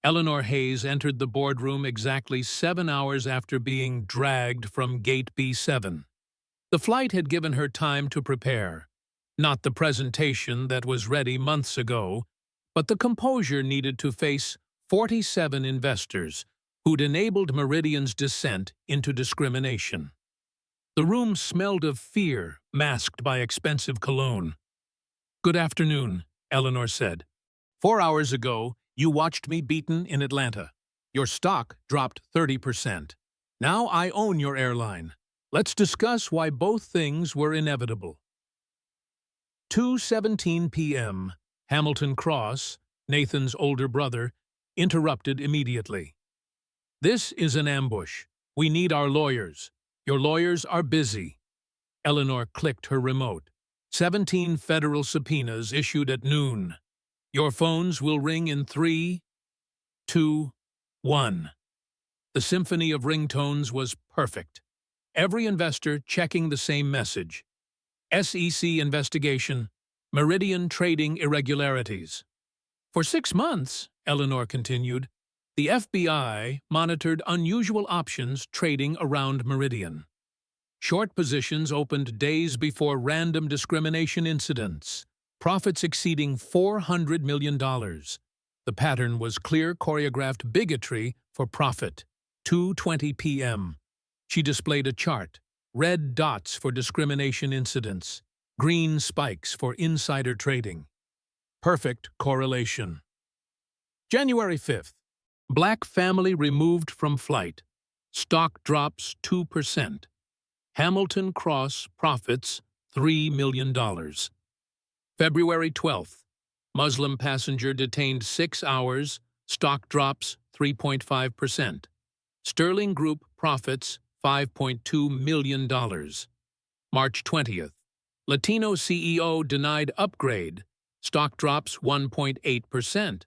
Eleanor Hayes entered the boardroom exactly 7 hours after being dragged from Gate B7. The flight had given her time to prepare. Not the presentation that was ready months ago, but the composure needed to face 47 investors who'd enabled Meridian's descent into discrimination. The room smelled of fear, masked by expensive cologne. "Good afternoon," Eleanor said. "4 hours ago, you watched me beaten in Atlanta. Your stock dropped 30%. Now I own your airline. Let's discuss why both things were inevitable." 2:17 p.m. Hamilton Cross, Nathan's older brother, interrupted immediately. "This is an ambush. We need our lawyers. Your lawyers are busy." Eleanor clicked her remote. 17 federal subpoenas issued at noon. Your phones will ring in 3, 2, 1. The symphony of ringtones was perfect. Every investor checking the same message. SEC investigation, Meridian trading irregularities. For 6 months, Eleanor continued, the FBI monitored unusual options trading around Meridian. Short positions opened days before random discrimination incidents, profits exceeding $400 million. The pattern was clear choreographed bigotry for profit. 2:20 p.m. She displayed a chart, red dots for discrimination incidents, green spikes for insider trading. Perfect correlation. January 5th. Black family removed from flight. Stock drops 2%. Hamilton Cross profits $3 million. February 12th. Muslim passenger detained 6 hours. Stock drops 3.5%. Sterling Group profits $5.2 million. March 20th. Latino CEO denied upgrade. Stock drops 1.8%.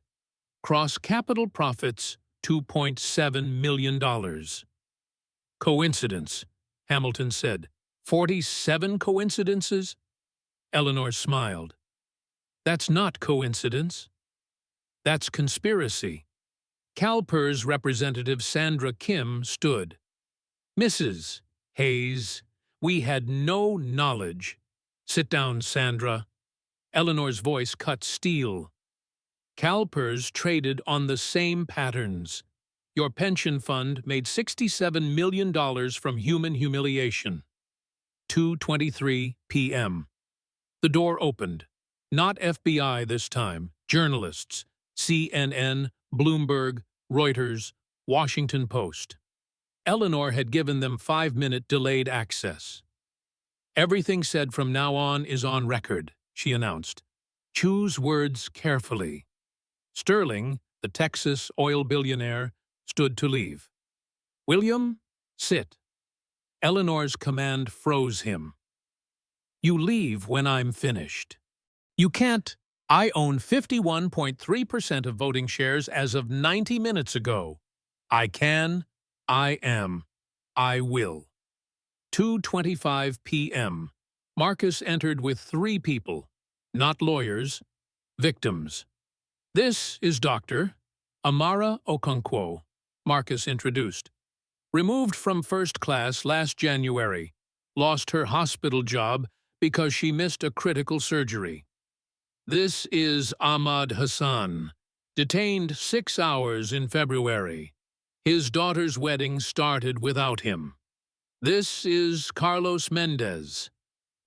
Cross Capital profits $2.7 million. Coincidence, Hamilton said. 47 coincidences? Eleanor smiled. That's not coincidence. That's conspiracy. CalPERS representative Sandra Kim stood. "Mrs. Hayes, we had no knowledge." "Sit down, Sandra." Eleanor's voice cut steel. "CalPERS traded on the same patterns. Your pension fund made $67 million from human humiliation." 2:23 p.m. The door opened. Not FBI this time. Journalists. CNN, Bloomberg, Reuters, Washington Post. Eleanor had given them 5-minute delayed access. "Everything said from now on is on record," she announced. "Choose words carefully." Sterling, the Texas oil billionaire, stood to leave. "William, sit." Eleanor's command froze him. "You leave when I'm finished." "You can't. I own 51.3% of voting shares as of 90 minutes ago. I can. I am. I will." 2:25 p.m. Marcus entered with 3 people, not lawyers, victims. "This is Dr. Amara Okonkwo," Marcus introduced. "Removed from first class last January. Lost her hospital job because she missed a critical surgery. This is Ahmad Hassan. Detained 6 hours in February. His daughter's wedding started without him. This is Carlos Mendez.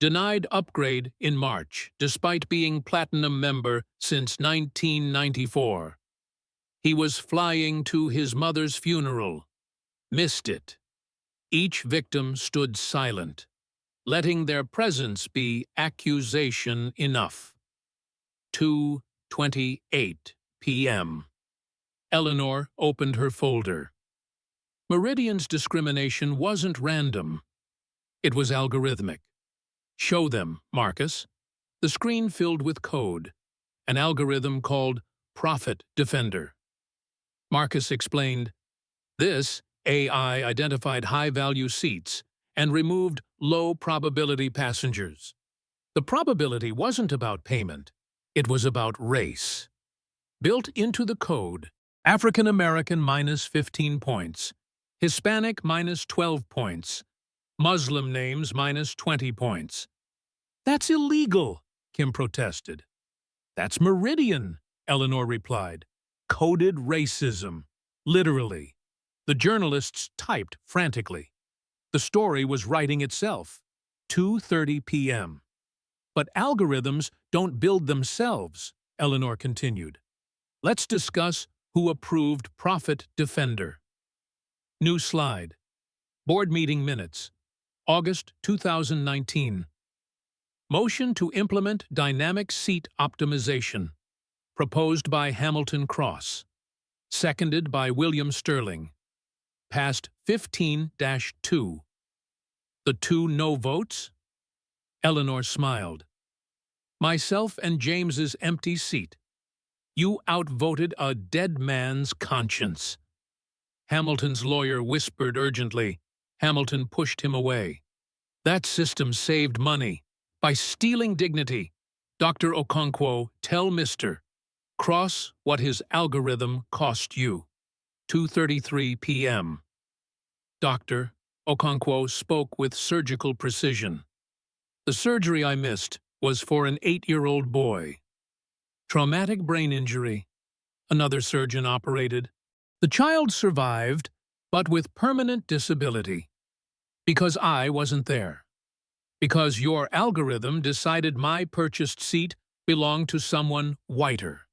Denied upgrade in March, despite being platinum member since 1994. He was flying to his mother's funeral. Missed it." Each victim stood silent, letting their presence be accusation enough. 2:28 p.m. Eleanor opened her folder. Meridian's discrimination wasn't random. It was algorithmic. "Show them, Marcus." The screen filled with code, an algorithm called Profit Defender. Marcus explained, "This AI identified high-value seats and removed low-probability passengers. The probability wasn't about payment. It was about race. Built into the code, African American minus 15 points, Hispanic minus 12 points, Muslim names minus 20 points. "That's illegal," Kim protested. "That's Meridian," Eleanor replied. "Coded racism. Literally." The journalists typed frantically. The story was writing itself. 2:30 p.m. But algorithms don't build themselves, Eleanor continued. Let's discuss who approved Profit Defender. New slide. Board meeting minutes. August 2019. Motion to implement dynamic seat optimization. Proposed by Hamilton Cross. Seconded by William Sterling. Passed 15-2. The 2 no votes? Eleanor smiled. Myself and James's empty seat. You outvoted a dead man's conscience. Hamilton's lawyer whispered urgently. Hamilton pushed him away. That system saved money. By stealing dignity. Dr. Okonkwo, tell Mr. Cross what his algorithm cost you. 2:33 p.m. Dr. Okonkwo spoke with surgical precision. The surgery I missed was for an 8-year-old boy. Traumatic brain injury. Another surgeon operated. The child survived, but with permanent disability. Because I wasn't there. Because your algorithm decided my purchased seat belonged to someone whiter.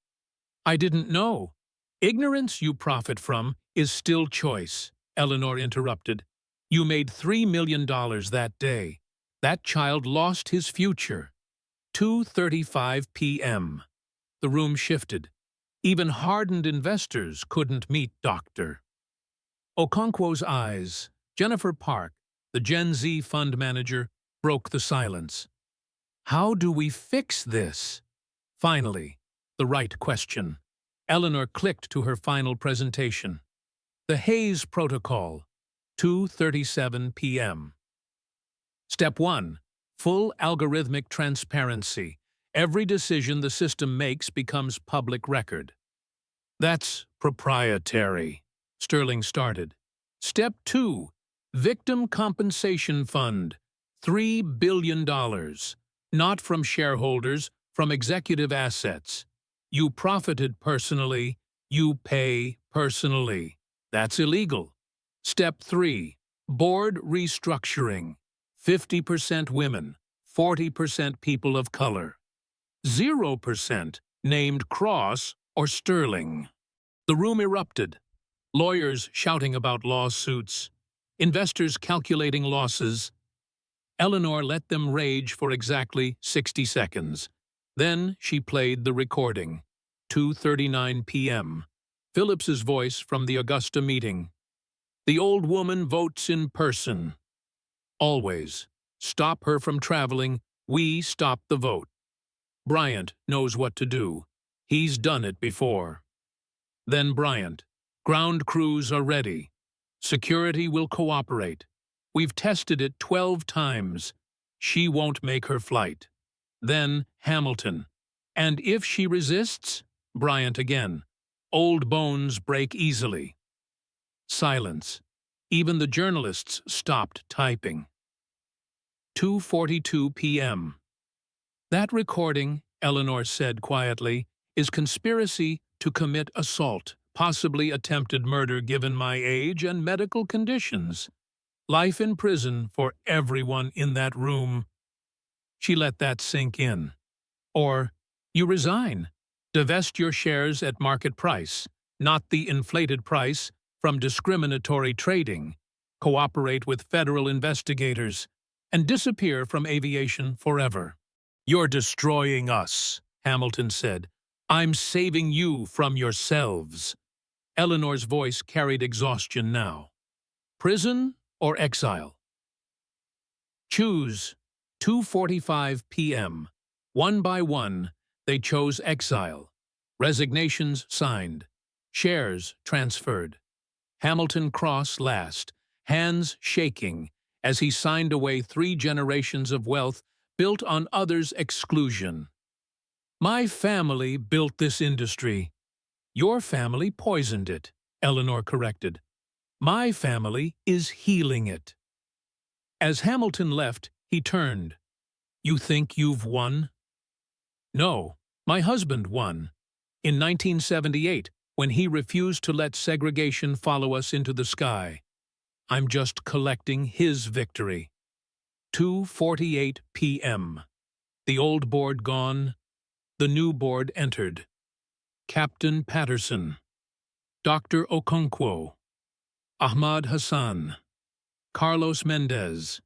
I didn't know. Ignorance you profit from is still choice, Eleanor interrupted. You made $3 million that day. That child lost his future. 2:35 p.m. The room shifted. Even hardened investors couldn't meet Dr. Okonkwo's eyes. Jennifer Park, the Gen Z fund manager, broke the silence. How do we fix this? Finally, the right question. Eleanor clicked to her final presentation. The Hayes Protocol, 2:37 p.m. Step 1. Full algorithmic transparency. Every decision the system makes becomes public record. That's proprietary, Sterling started. Step 2. Victim Compensation Fund, $3 billion. Not from shareholders, from executive assets. You profited personally, you pay personally. That's illegal. Step 3. Board restructuring. 50% women, 40% people of color. 0% named Cross or Sterling. The room erupted. Lawyers shouting about lawsuits. Investors calculating losses. Eleanor let them rage for exactly 60 seconds. Then she played the recording. 2:39 p.m. Phillips's voice from the Augusta meeting. The old woman votes in person. Always. Stop her from traveling. We stop the vote. Bryant knows what to do. He's done it before. Then Bryant. Ground crews are ready. Security will cooperate. We've tested it 12 times. She won't make her flight. Then Hamilton. And if she resists? Bryant again. Old bones break easily. Silence. Even the journalists stopped typing. 2:42 p.m. That recording, Eleanor said quietly, is conspiracy to commit assault, possibly attempted murder given my age and medical conditions. Life in prison for everyone in that room. She let that sink in. Or, you resign. Divest your shares at market price, not the inflated price, from discriminatory trading. Cooperate with federal investigators, and disappear from aviation forever. You're destroying us, Hamilton said. I'm saving you from yourselves. Eleanor's voice carried exhaustion now. Prison or exile? Choose. 2:45 p.m. One by one, they chose exile. Resignations signed. Shares transferred. Hamilton Cross last, hands shaking, as he signed away 3 generations of wealth built on others' exclusion. My family built this industry. Your family poisoned it, Eleanor corrected. My family is healing it. As Hamilton left, he turned. You think you've won? No, my husband won. In 1978, when he refused to let segregation follow us into the sky. I'm just collecting his victory. 2:48 p.m. The old board gone. The new board entered. Captain Patterson, Dr. Okonkwo, Ahmad Hassan, Carlos Mendez,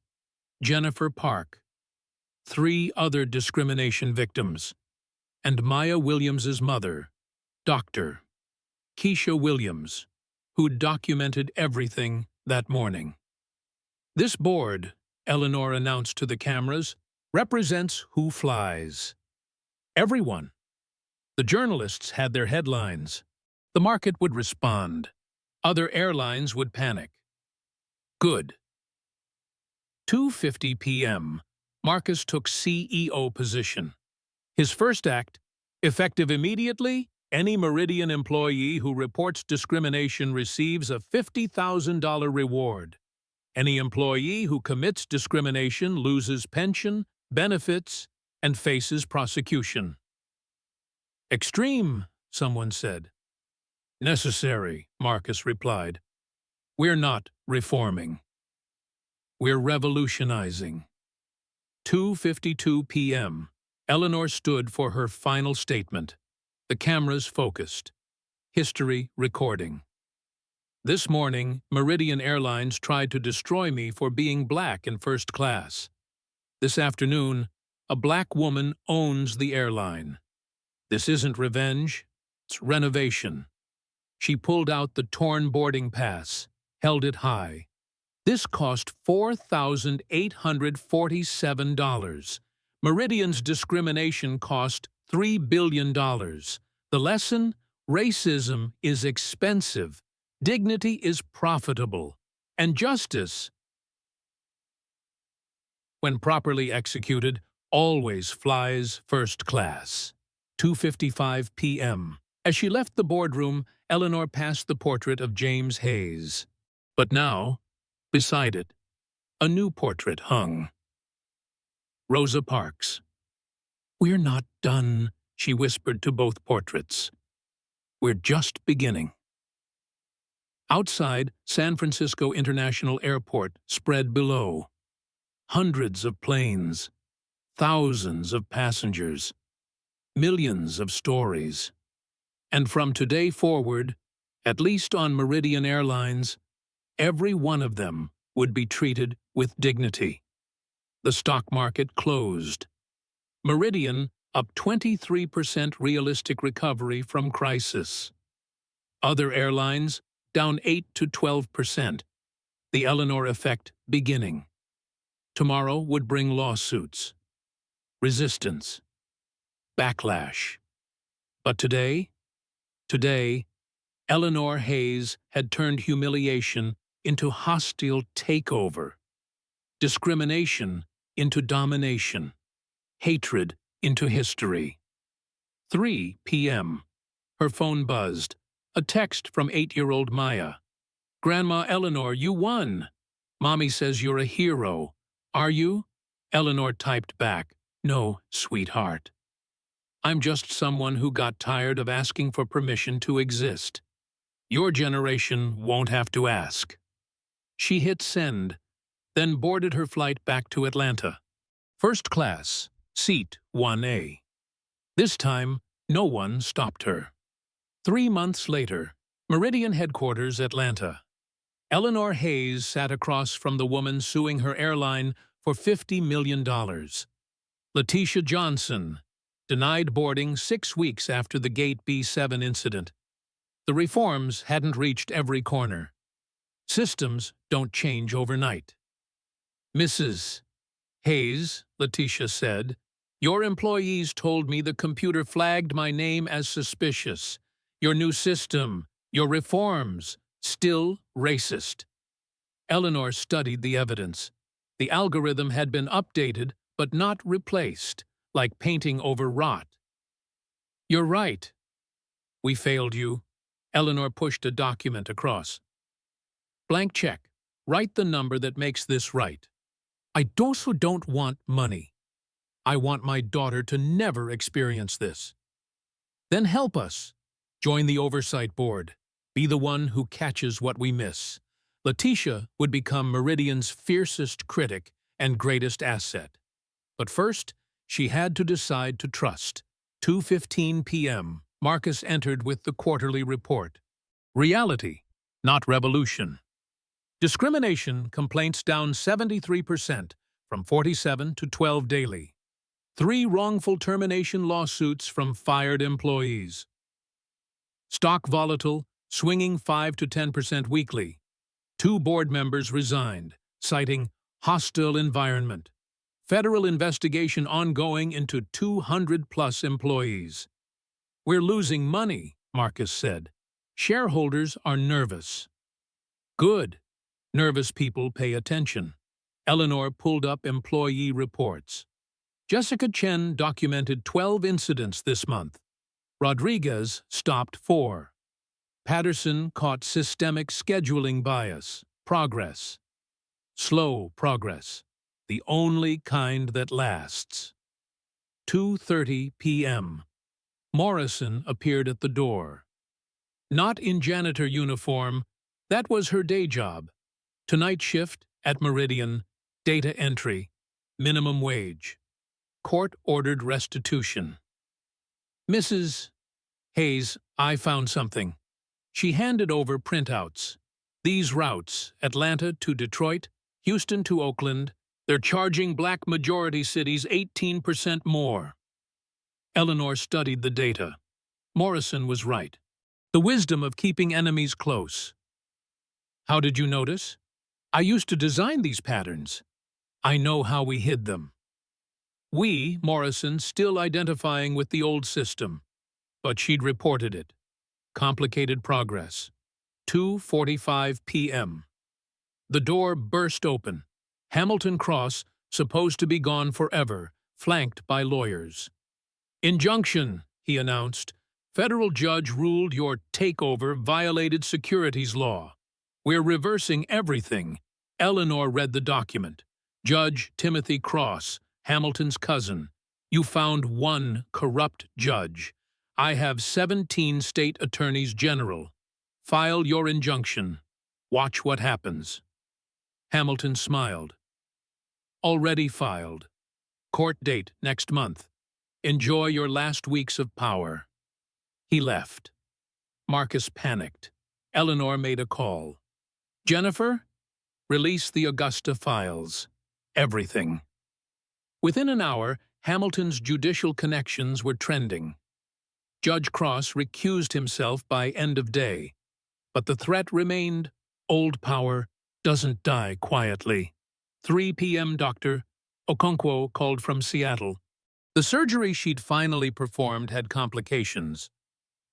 Jennifer Park, 3 other discrimination victims, and Maya Williams's mother, Dr. Keisha Williams, who documented everything that morning. This board, Eleanor announced to the cameras, represents who flies. Everyone. The journalists had their headlines. The market would respond. Other airlines would panic. Good. 2:50 p.m. Marcus took CEO position. His first act, effective immediately, any Meridian employee who reports discrimination receives a $50,000 reward. Any employee who commits discrimination loses pension, benefits, and faces prosecution. Extreme, someone said. Necessary, Marcus replied. We're not reforming. We're revolutionizing. 2:52 p.m. Eleanor stood for her final statement. The cameras focused. History recording. This morning, Meridian Airlines tried to destroy me for being black in first class. This afternoon, a black woman owns the airline. This isn't revenge, it's renovation. She pulled out the torn boarding pass, held it high. This cost $4,847. Meridian's discrimination cost $3 billion. The lesson? Racism is expensive, dignity is profitable, and justice, when properly executed, always flies first class. 2:55 p.m. As she left the boardroom, Eleanor passed the portrait of James Hayes. But now, beside it, a new portrait hung. Rosa Parks. We're not done, she whispered to both portraits. We're just beginning. Outside, San Francisco International Airport spread below. Hundreds of planes, thousands of passengers, millions of stories. And from today forward, at least on Meridian Airlines, every one of them would be treated with dignity. The stock market closed. Meridian up 23% realistic recovery from crisis. Other airlines down 8 to 12%. The Eleanor effect beginning. Tomorrow would bring lawsuits, resistance, backlash. But today, Eleanor Hayes had turned humiliation into hostile takeover, discrimination into domination, hatred into history. 3 p.m. Her phone buzzed. A text from 8-year-old Maya. Grandma Eleanor, you won. Mommy says you're a hero. Are you? Eleanor typed back. No, sweetheart. I'm just someone who got tired of asking for permission to exist. Your generation won't have to ask. She hit send, then boarded her flight back to Atlanta. First class, seat 1A. This time, no one stopped her. 3 months later, Meridian headquarters, Atlanta. Eleanor Hayes sat across from the woman suing her airline for $50 million. Letitia Johnson, denied boarding 6 weeks after the Gate B7 incident. The reforms hadn't reached every corner. Systems don't change overnight. Mrs. Hayes, Letitia said, your employees told me the computer flagged my name as suspicious. Your new system, your reforms, still racist. Eleanor studied the evidence. The algorithm had been updated, but not replaced, like painting over rot. You're right. We failed you. Eleanor pushed a document across. Blank check. Write the number that makes this right. I also don't want money. I want my daughter to never experience this. Then help us. Join the oversight board. Be the one who catches what we miss. Letitia would become Meridian's fiercest critic and greatest asset. But first, she had to decide to trust. 2:15 p.m., Marcus entered with the quarterly report. Reality, not revolution. Discrimination complaints down 73% from 47 to 12 daily. 3 wrongful termination lawsuits from fired employees. Stock volatile, swinging 5 to 10% weekly. 2 board members resigned, citing hostile environment. Federal investigation ongoing into 200-plus employees. We're losing money, Marcus said. Shareholders are nervous. Good. Nervous people pay attention. Eleanor pulled up employee reports. Jessica Chen documented 12 incidents this month. Rodriguez stopped 4. Patterson caught systemic scheduling bias. Progress. Slow progress. The only kind that lasts. 2:30 p.m. Morrison appeared at the door. Not in janitor uniform, that was her day job. Tonight shift at Meridian, data entry, minimum wage. Court-ordered restitution. Mrs. Hayes, I found something. She handed over printouts. These routes, Atlanta to Detroit, Houston to Oakland, they're charging black majority cities 18% more. Eleanor studied the data. Morrison was right. The wisdom of keeping enemies close. How did you notice? I used to design these patterns. I know how we hid them. We, Morrison, still identifying with the old system. But she'd reported it. Complicated progress. 2:45 p.m. The door burst open. Hamilton Cross, supposed to be gone forever, flanked by lawyers. Injunction, he announced. Federal judge ruled your takeover violated securities law. We're reversing everything. Eleanor read the document. Judge Timothy Cross, Hamilton's cousin. You found 1 corrupt judge. I have 17 state attorneys general. File your injunction. Watch what happens. Hamilton smiled. Already filed. Court date next month. Enjoy your last weeks of power. He left. Marcus panicked. Eleanor made a call. Jennifer, release the Augusta files. Everything. Within an hour, Hamilton's judicial connections were trending. Judge Cross recused himself by end of day, but the threat remained. Old power doesn't die quietly. 3 p.m. Dr. Okonkwo called from Seattle. The surgery she'd finally performed had complications.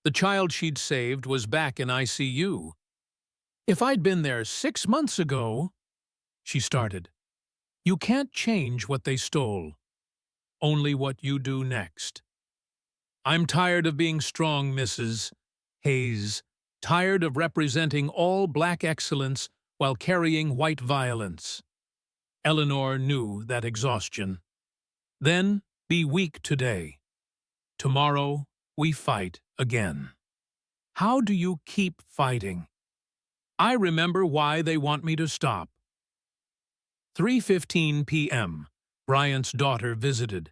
The child she'd saved was back in ICU. If I'd been there 6 months ago, she started. You can't change what they stole. Only what you do next. I'm tired of being strong, Mrs. Hayes. Tired of representing all black excellence while carrying white violence. Eleanor knew that exhaustion. Then, be weak today. Tomorrow, we fight again. How do you keep fighting? I remember why they want me to stop. 3:15 p.m. Bryant's daughter visited.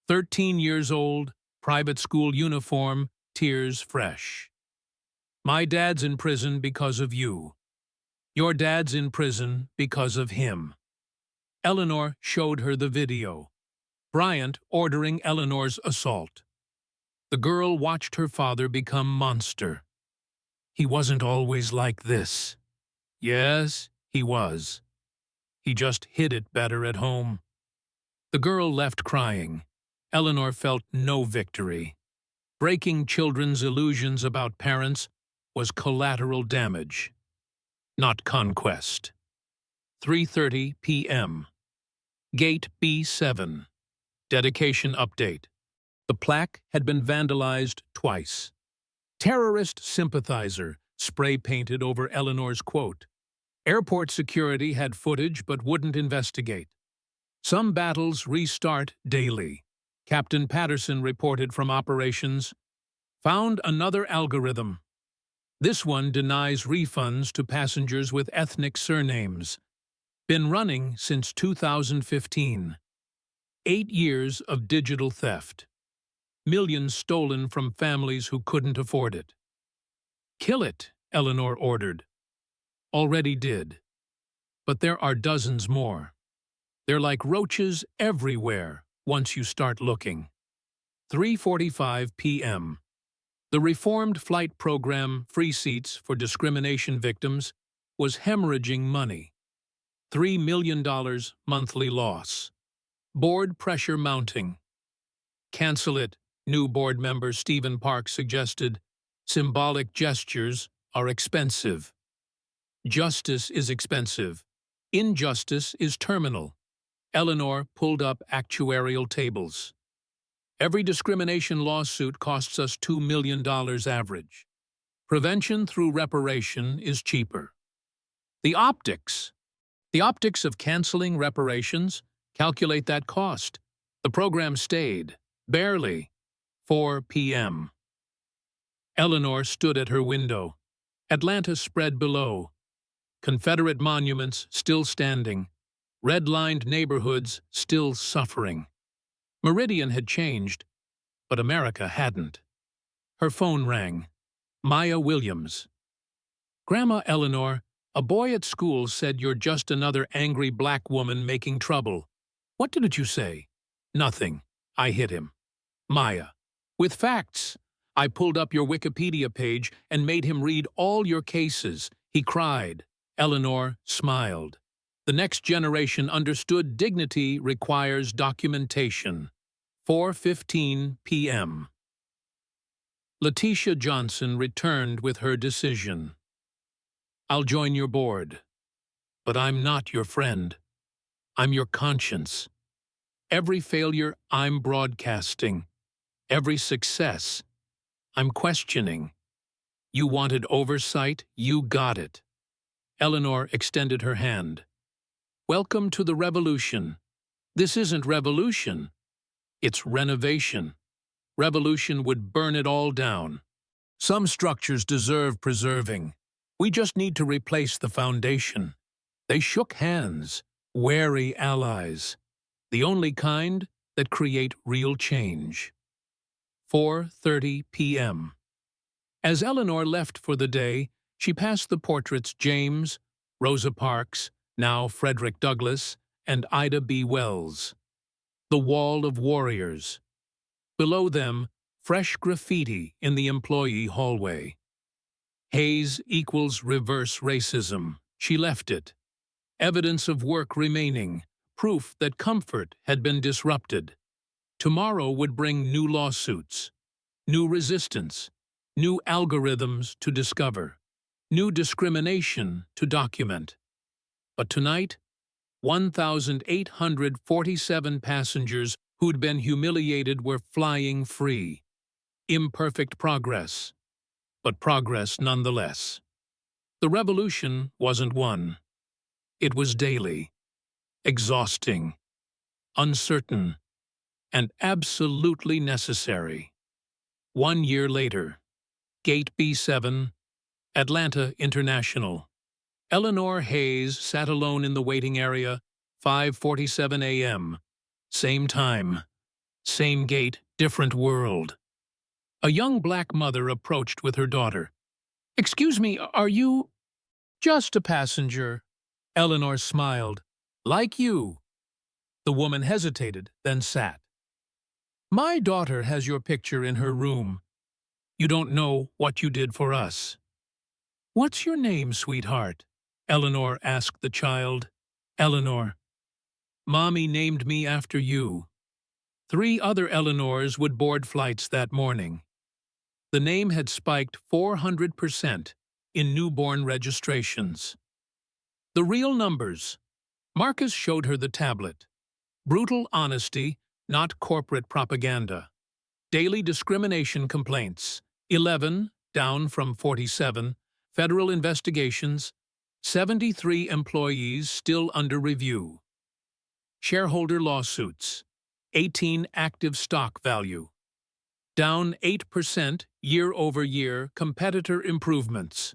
13 years old, private school uniform, tears fresh. My dad's in prison because of you. Your dad's in prison because of him. Eleanor showed her the video. Bryant ordering Eleanor's assault. The girl watched her father become monster. He wasn't always like this. Yes, he was. He just hid it better at home. The girl left crying. Eleanor felt no victory. Breaking children's illusions about parents was collateral damage, not conquest. 3:30 p.m. Gate B7. Dedication update. The plaque had been vandalized twice. Terrorist sympathizer spray-painted over Eleanor's quote. Airport security had footage but wouldn't investigate. Some battles restart daily. Captain Patterson reported from operations. Found another algorithm. This one denies refunds to passengers with ethnic surnames. Been running since 2015. 8 years of digital theft. Millions stolen from families who couldn't afford it. Kill it, Eleanor ordered. Already did. But there are dozens more. They're like roaches everywhere once you start looking. 3:45 p.m. The reformed flight program, Free Seats for Discrimination Victims, was hemorrhaging money. $3 million monthly loss. Board pressure mounting. Cancel it, new board member Stephen Park suggested. Symbolic gestures are expensive. Justice is expensive. Injustice is terminal. Eleanor pulled up actuarial tables. Every discrimination lawsuit costs us $2 million average. Prevention through reparation is cheaper. The optics. The optics of canceling reparations. Calculate that cost. The program stayed. Barely. 4 p.m. Eleanor stood at her window. Atlanta spread below. Confederate monuments still standing. Red-lined neighborhoods still suffering. Meridian had changed, but America hadn't. Her phone rang. Maya Williams. Grandma Eleanor, a boy at school said you're just another angry black woman making trouble. What did you say? Nothing. I hit him. Maya. With facts. I pulled up your Wikipedia page and made him read all your cases. He cried. Eleanor smiled. The next generation understood dignity requires documentation. 4:15 p.m. Letitia Johnson returned with her decision. I'll join your board. But I'm not your friend. I'm your conscience. Every failure, I'm broadcasting. Every success, I'm questioning. You wanted oversight, you got it. Eleanor extended her hand. Welcome to the revolution. This isn't revolution. It's renovation. Revolution would burn it all down. Some structures deserve preserving. We just need to replace the foundation. They shook hands, wary allies. The only kind that create real change. 4:30 p.m. As Eleanor left for the day, she passed the portraits James, Rosa Parks, now Frederick Douglass, and Ida B. Wells. The Wall of Warriors. Below them, fresh graffiti in the employee hallway. Haze equals reverse racism. She left it. Evidence of work remaining, proof that comfort had been disrupted. Tomorrow would bring new lawsuits, new resistance, new algorithms to discover, new discrimination to document. But tonight, 1,847 passengers who'd been humiliated were flying free. Imperfect progress, but progress nonetheless. The revolution wasn't won. It was daily, exhausting, uncertain, and absolutely necessary. 1 year later, Gate B7, Atlanta International. Eleanor Hayes sat alone in the waiting area, 5:47 a.m. Same time, same gate, different world. A young black mother approached with her daughter. "Excuse me, are you—" "Just a passenger." Eleanor smiled. "Like you." The woman hesitated, then sat. "My daughter has your picture in her room. You don't know what you did for us." "What's your name, sweetheart?" Eleanor asked the child. "Eleanor." "Mommy named me after you." 3 other Eleanors would board flights that morning. The name had spiked 400% in newborn registrations. The real numbers. Marcus showed her the tablet. Brutal honesty, not corporate propaganda. Daily discrimination complaints, 11, down from 47. Federal investigations, 73 employees still under review. Shareholder lawsuits, 18 active stock value. Down 8% year-over-year, competitor improvements.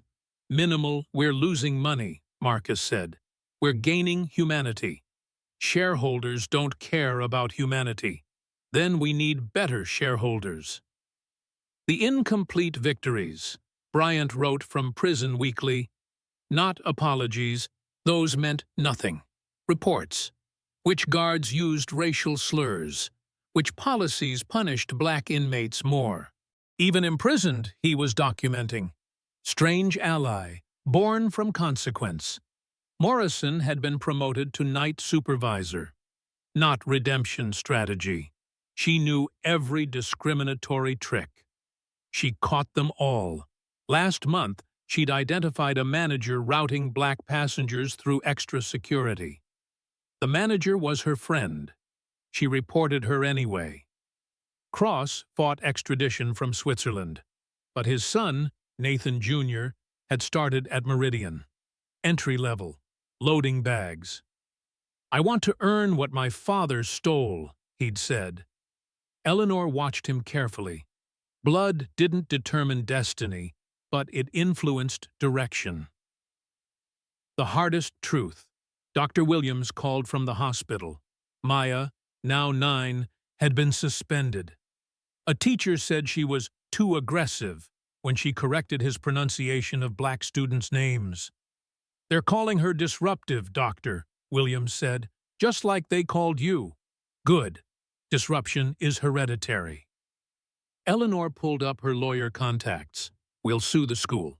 Minimal, we're losing money, Marcus said. We're gaining humanity. Shareholders don't care about humanity. Then we need better shareholders. The incomplete victories. Bryant wrote from Prison Weekly, not apologies, those meant nothing. Reports. Which guards used racial slurs? Which policies punished black inmates more? Even imprisoned, he was documenting. Strange ally, born from consequence. Morrison had been promoted to night supervisor. Not redemption strategy. She knew every discriminatory trick. She caught them all. Last month, she'd identified a manager routing black passengers through extra security. The manager was her friend. She reported her anyway. Cross fought extradition from Switzerland, but his son, Nathan Jr., had started at Meridian. Entry level, loading bags. I want to earn what my father stole, he'd said. Eleanor watched him carefully. Blood didn't determine destiny, but it influenced direction. The hardest truth. Dr. Williams called from the hospital. Maya, now 9, had been suspended. A teacher said she was too aggressive when she corrected his pronunciation of black students' names. They're calling her disruptive, doctor, Williams said, just like they called you. Good. Disruption is hereditary. Eleanor pulled up her lawyer contacts. We'll sue the school.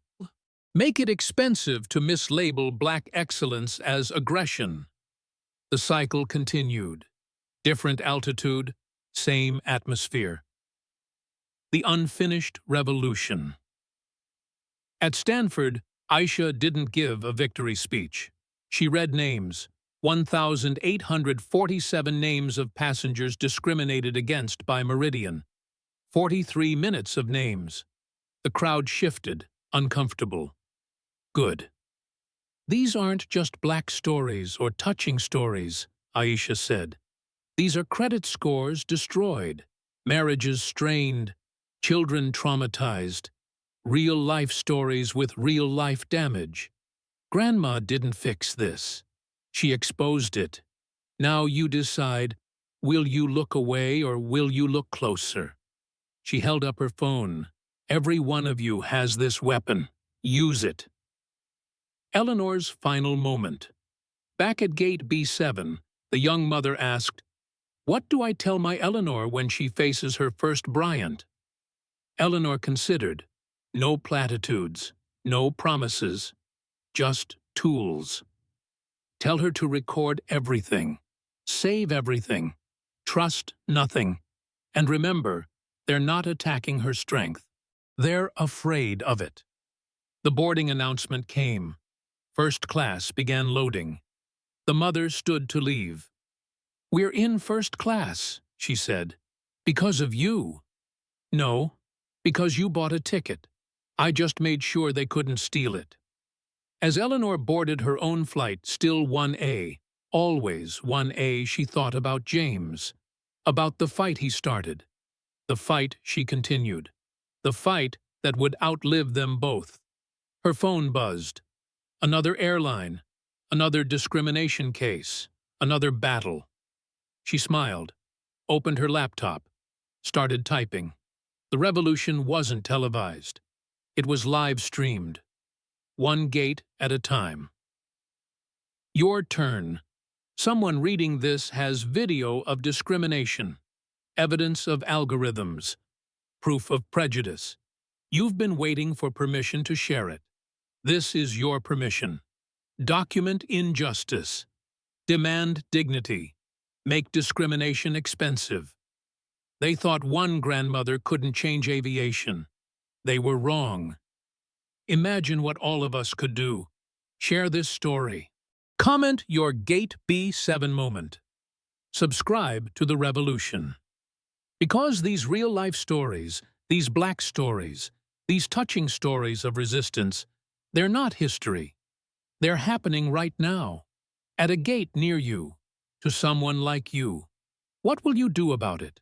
Make it expensive to mislabel black excellence as aggression. The cycle continued. Different altitude, same atmosphere. The unfinished revolution. At Stanford, Aisha didn't give a victory speech. She read names, 1,847 names of passengers discriminated against by Meridian. 43 minutes of names. The crowd shifted, uncomfortable. Good. These aren't just black stories or touching stories, Aisha said. These are credit scores destroyed, marriages strained, children traumatized, real-life stories with real-life damage. Grandma didn't fix this. She exposed it. Now you decide, will you look away or will you look closer? She held up her phone. Every one of you has this weapon. Use it. Eleanor's final moment. Back at gate B7, the young mother asked, "What do I tell my Eleanor when she faces her first Bryant?" Eleanor considered. No platitudes, no promises, just tools. Tell her to record everything, save everything, trust nothing, and remember, they're not attacking her strength. They're afraid of it. The boarding announcement came. First class began loading. The mother stood to leave. "We're in first class," she said. "Because of you." "No, because you bought a ticket. I just made sure they couldn't steal it." As Eleanor boarded her own flight, still 1A, always 1A, she thought about James, about the fight he started. The fight she continued. The fight that would outlive them both. Her phone buzzed. Another airline. Another discrimination case. Another battle. She smiled, opened her laptop, started typing. The revolution wasn't televised. It was live-streamed. One gate at a time. Your turn. Someone reading this has video of discrimination, evidence of algorithms, proof of prejudice. You've been waiting for permission to share it. This is your permission. Document injustice. Demand dignity. Make discrimination expensive. They thought one grandmother couldn't change aviation. They were wrong. Imagine what all of us could do. Share this story. Comment your Gate B7 moment. Subscribe to The Revolution. Because these real-life stories, these black stories, these touching stories of resistance, they're not history. They're happening right now, at a gate near you, to someone like you. What will you do about it?